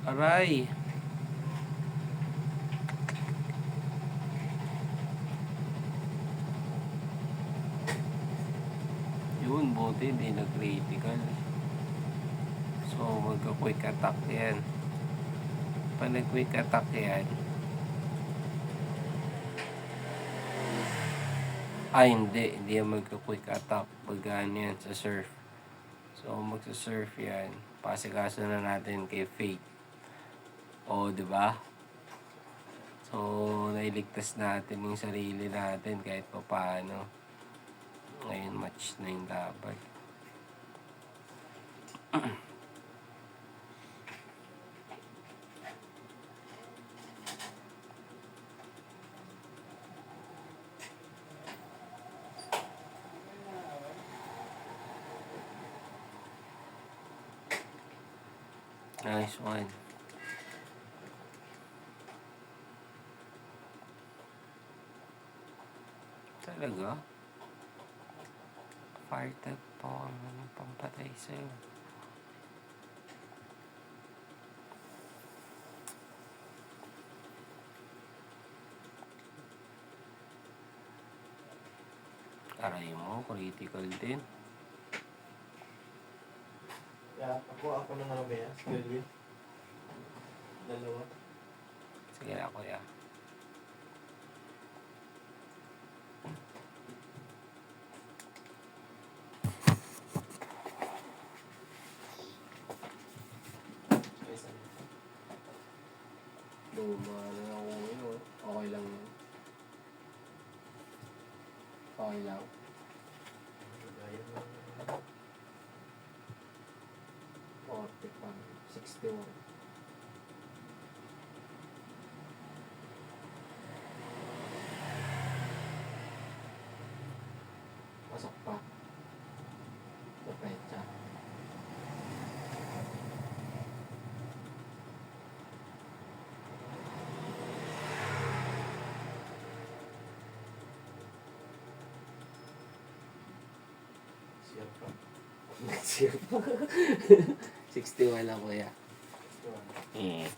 Aray! Yun, buti hindi na-critical. So, magka-quick attack yan. Pag nag-quick attack yan, hindi yan magka-quick attack pag yan sa surf. So, magsa-surf yan. Pasikaso na natin kay Faith. O, di ba? So, nailigtas natin yung sarili natin kahit pa paano. Ngayon, match na yung laban. Nice one. Talaga? Fire type po ang pampatay sa'yo. Aray mo, critical din. Kaya ako ng ano ba yan? Skill wheel. Dalawa. Sige na, kuya. Isa. Luma na ako ngayon. Okay lang yun. Okay lang. Gaya ng 61. Pasok pa. Sa pecha. siya pa. Next year pa. 61 lang kuya. Mm.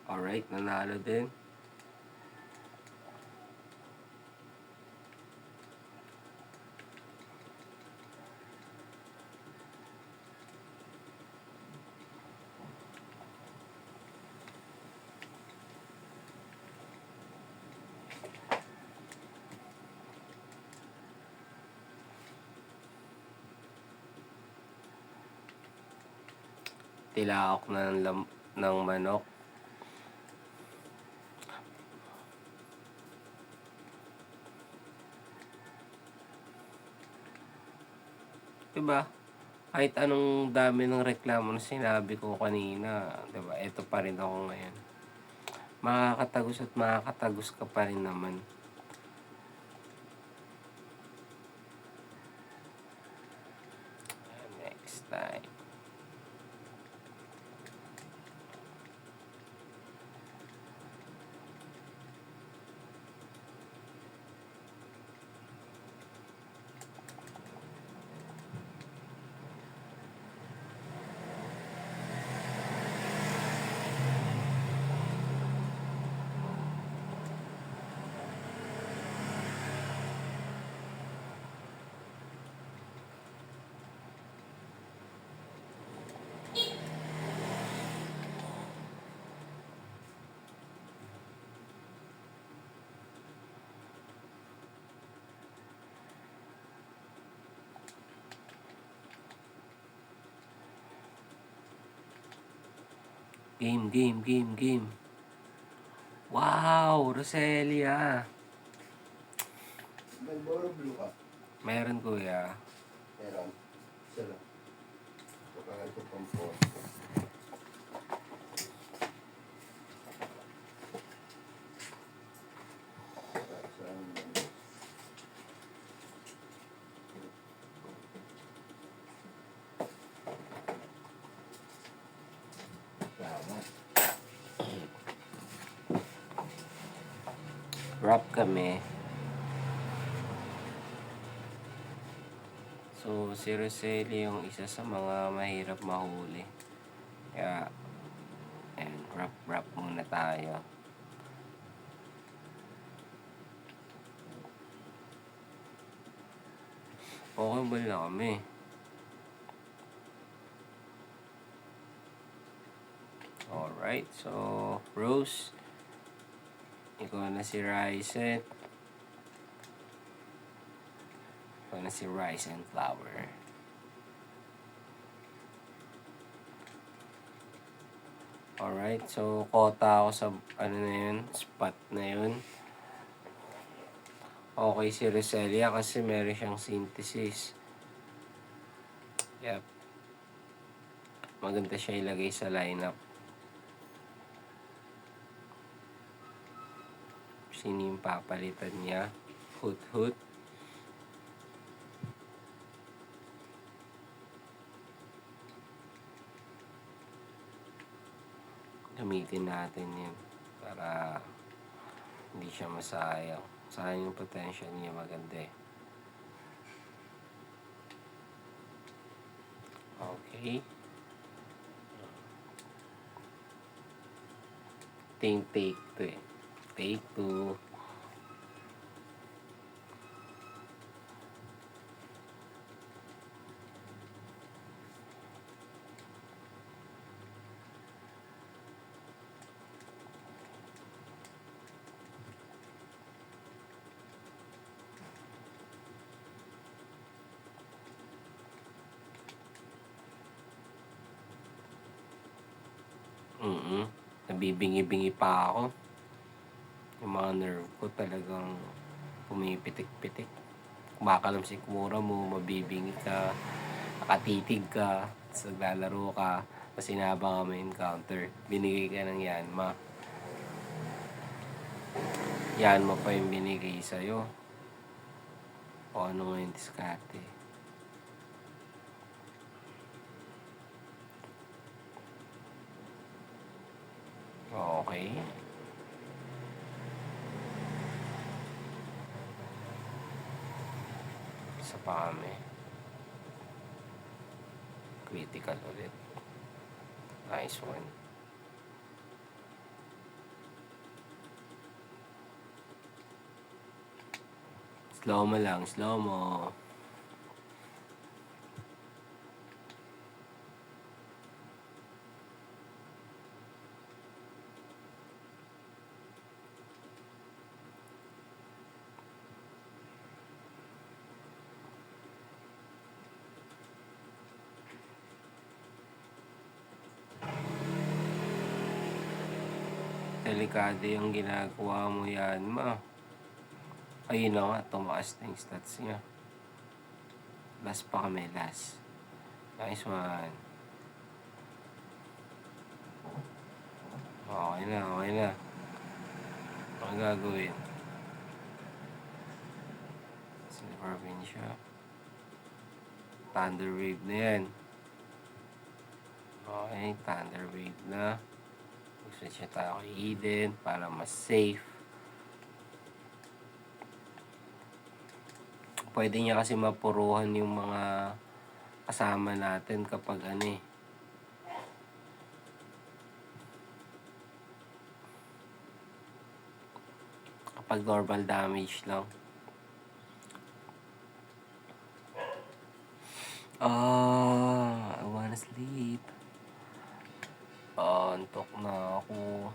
Alright, nanalo din. Tilaok na ng manok. Diba? Kahit anong dami ng reklamo na sinabi ko kanina, diba? Ito pa rin ako ngayon. Makakatagos at makakatagos ka pa rin naman. Next time. Game. Wow, Roselia. Malboro blue ka. Meron kuya. Meron. Isa lang. Saka ito pang po. Wrap kami. So, si Roseli yung isa sa mga mahirap mahuli. Kaya, ayan, wrap muna tayo. Okay ba na kami? Alright, so Rose, ikaw na si Ryzen. Ikaw na si Rice and Flower. Alright, so kota ako sa spot na yun. Okay si Roselia kasi meron siyang synthesis. Yep. Maganda siya ilagay sa lineup. Sino yung papalitan niya? Hoot. Gamitin natin yun para hindi siya masayang. Sayang yung potential niya, maganda eh. Okay. Take 2 eh. Take 2. Nabibingi-bingi pa ako. Yung mga nerve ko talagang pumipitik-pitik. Kumakalamsik mura mo, mabibingi ka, nakatitig ka, tapos naglalaro ka, tapos sinabang ka may encounter. Binigay ka ng Yanma. Yanma pa yung binigay sa'yo. O ano nga yung diskarte. Okay. Isa pa kami. Critical ulit. Nice one. Slow mo lang, slow mo. Delikado yung ginagawa mo yan, ma. Ayun na nga, tumaas na yung stats niya. Last pa kami, last. Nice one. Okay na. Ano gagawin? Silver win siya. Thunder wave na yan. Okay, thunder wave na. Mag-switch na tayo kay Eden para mas safe. Pwede niya kasi mapuruhan yung mga kasama natin kapag kapag normal damage lang. I wanna sleep. Antok na ako.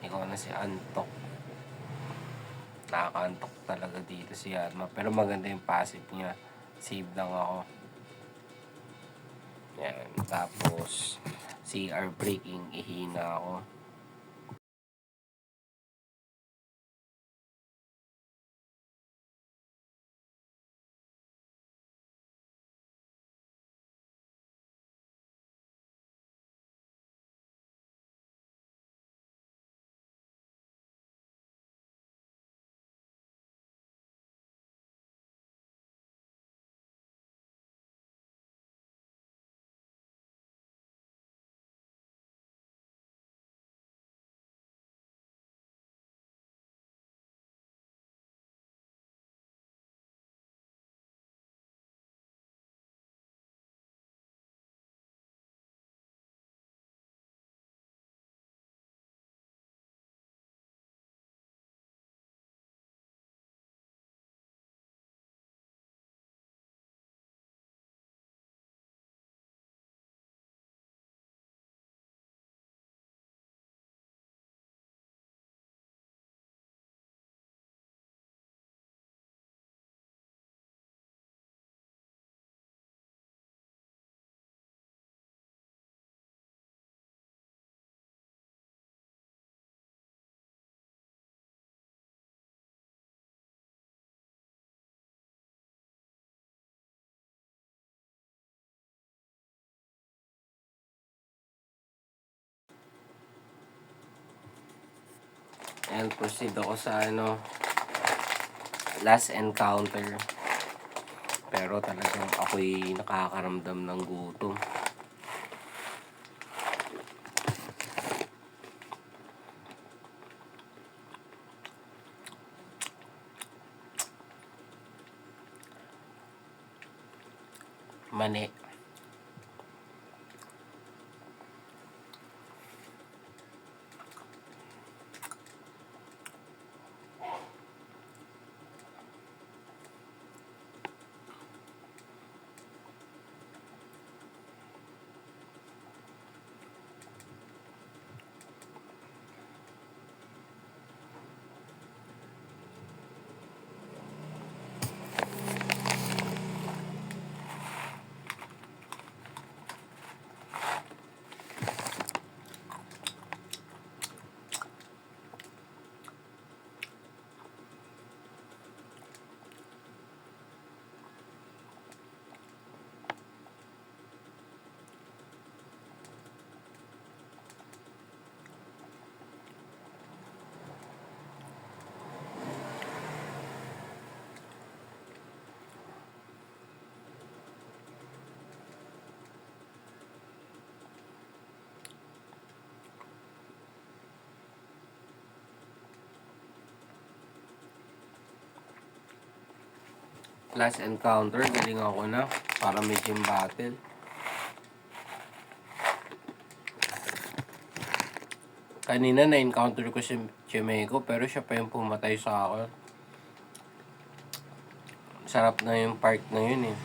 Ikaw na si Antok. Nakakantok talaga dito si Yanma. Pero maganda yung passive niya. Save lang ako. Yan. Tapos, CR breaking, ihina ako. And proceed ako sa last encounter. Pero talagang ako'y nakakaramdam ng gutom. Mani. Last encounter, galing ako na para may gym battle. Kanina na-encounter ko si Chimeko pero siya pa yung pumatay sa akin. Sarap na yung part na yun eh.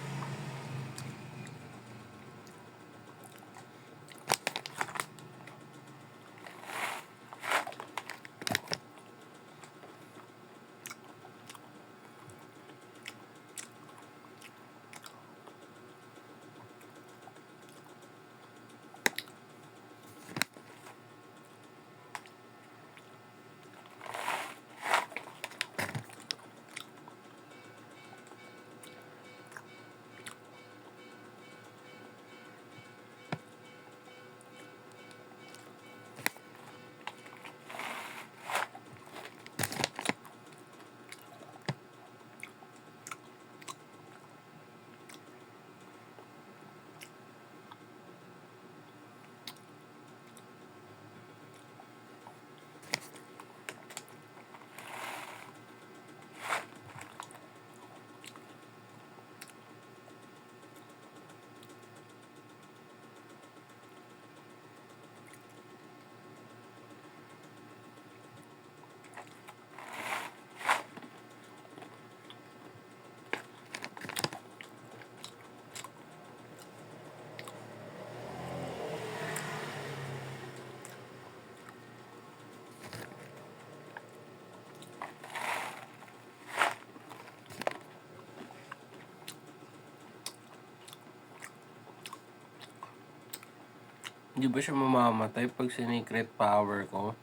Hindi ba siya mamamatay pag sinikret power ko?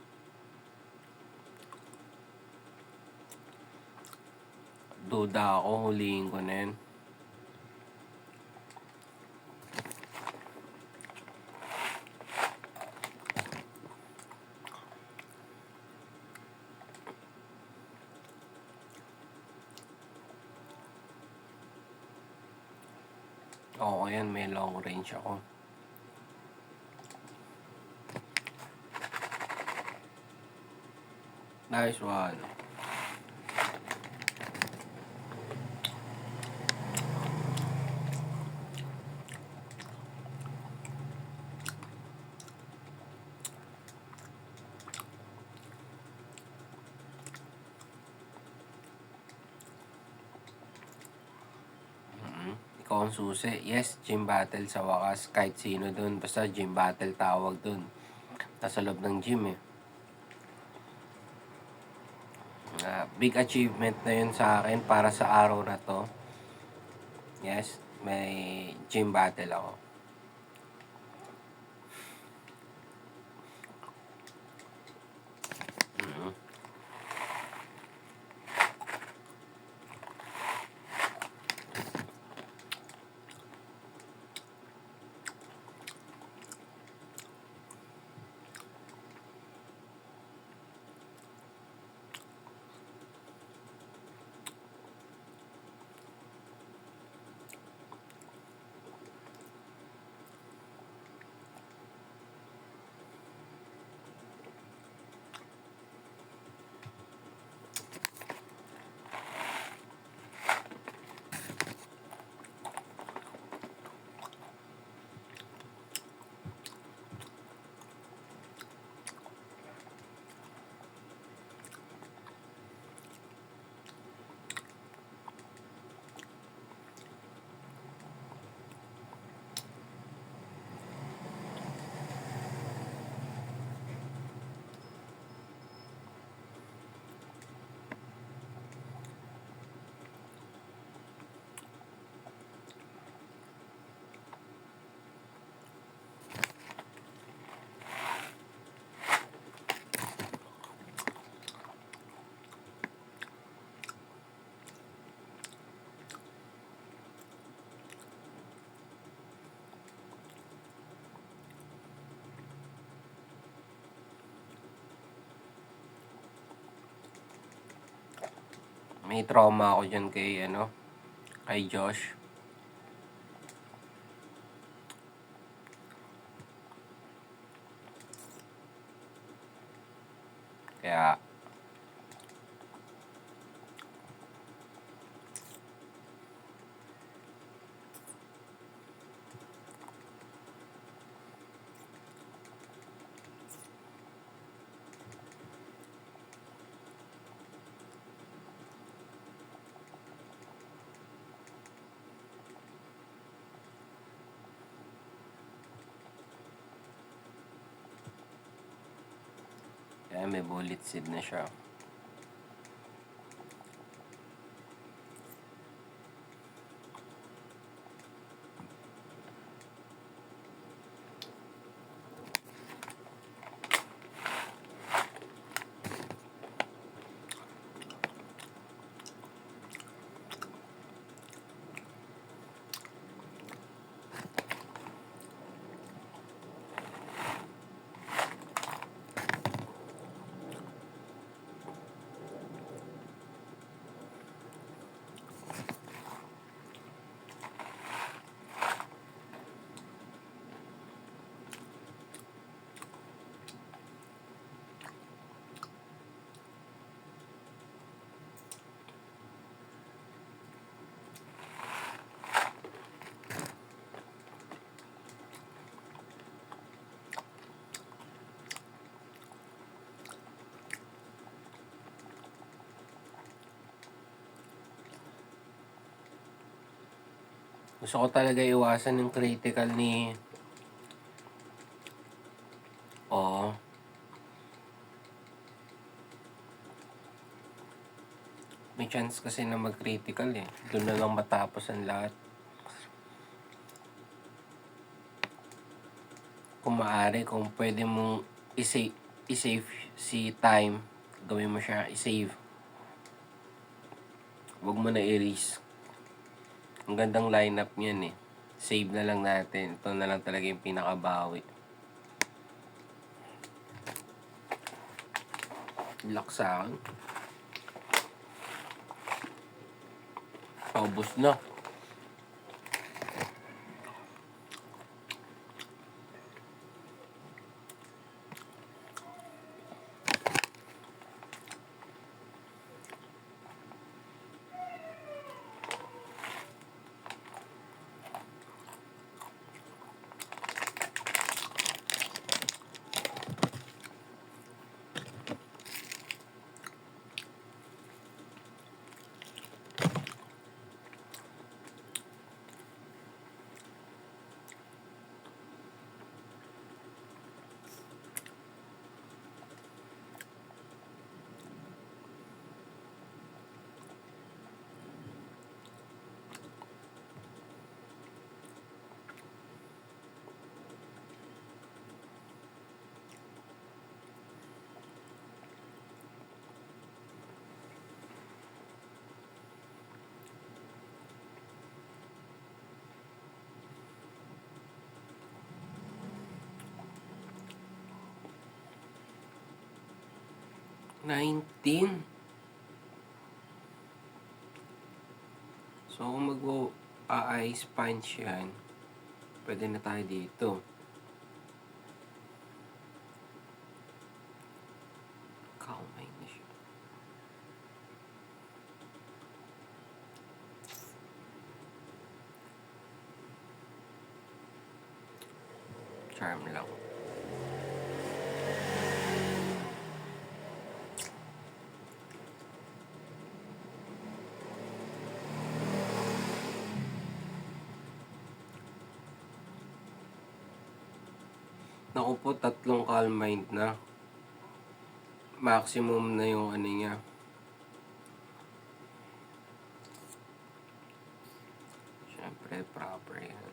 Duda ako, huliin ko na yun. Oo, yan, may long range ako. Nice one. Ikaw ang susi. Yes, gym battle sa wakas. Kahit sino dun. Basta gym battle tawag dun. Nasa loob ng gym eh. Big achievement na yun sa akin para sa araw na to. Yes, may gym battle ako. May trauma ako dyan kay, kay Josh. Kaya, may bullet seed na siya. Gusto ko talaga iwasan yung critical ni... Oo. May chance kasi na mag-critical eh. Doon na lang matapos ang lahat. Kung maaari, kung pwede mong i-save si time, gawin mo siya, i-save. Huwag mo na i-risk. Ang gandang lineup niyan eh. Save na lang natin. Ito na lang talaga yung pinakabawi. Lock sa akin. Paubos na. $19. So, kung mag-ice punch yan, pwede na tayo dito. Kaumay na siya. Charm lang. Naku po, 3 calm mind na. Maximum na yung ano niya. Siyempre, proper yan.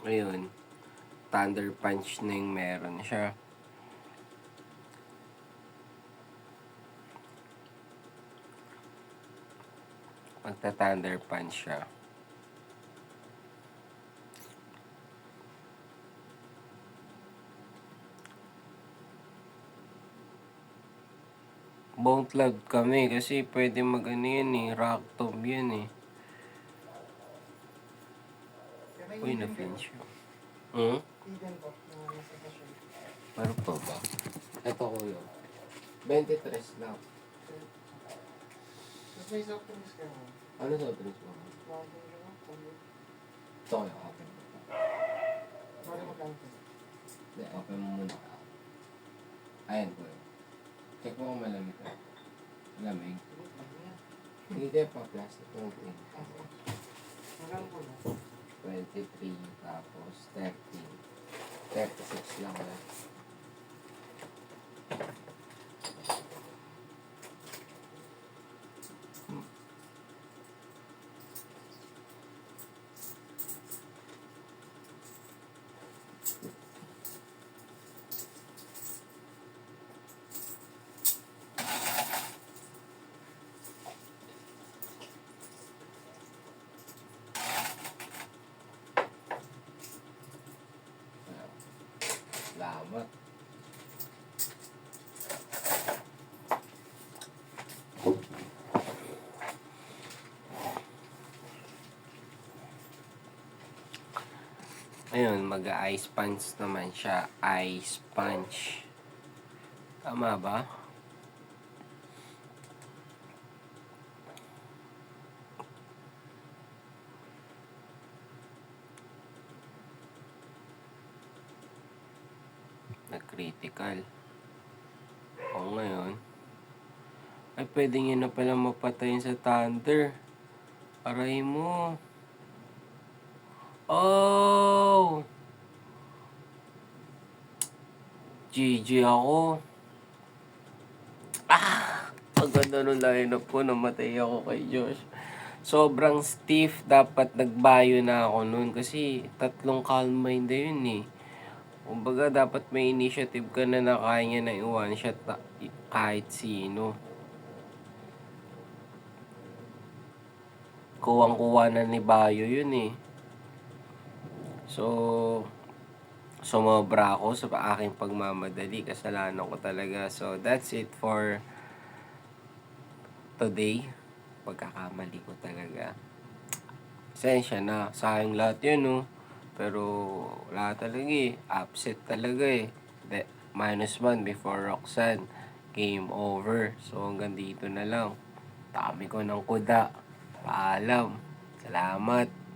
Ngayon, Thunder Punch na yung meron siya. Magta-Thunder Punch siya. Bone club kami kasi pwede mag-ano yan eh. Rock tomb yan eh. May Uy, hidden na-flinch kayo. yun. Hidden po. Na nasa sachet. Ano pa ba? Ito ko yun. 23 lang. Tapos may soft drinks kayo. Ano sa drinks mo? Mountain Dew lang. Tumbler. Ito ko yung open. Bali mag-counter. Hindi, open mo muna. Ayan ko yun. Check mo kung malamig ka. Malamig. Hindi kayo pa plastic ng green. Magkano po na? 23 tapos 30. 36 lang wala. Salamat. Ayun, mag-ice punch naman siya. Ice punch. Tama ba? Nag-critical. O ngayon, ay pwede nyo na pala mapatayin sa thunder. Aray mo. Oh! GG ako. Ang ganda nung lineup ko, namatay ako kay Josh. Sobrang stiff, dapat nagbayo na ako nun kasi 3 calm mind na yun eh. Kumbaga, dapat may initiative ka na kaya niya na i-one shot kahit sino. Kuwang-kuwa na ni Bayo yun eh. So, sumobra ako sa aking pagmamadali. Kasalanan ko talaga. So, that's it for today. Pagkakamali ko talaga. Pasensya na. Sayang lahat yun, no? Pero, wala talaga eh. Upset talaga eh. -1 before Roxanne. Game over. So, hanggang dito na lang. Dami ko ng kuda. Paalam. Salamat.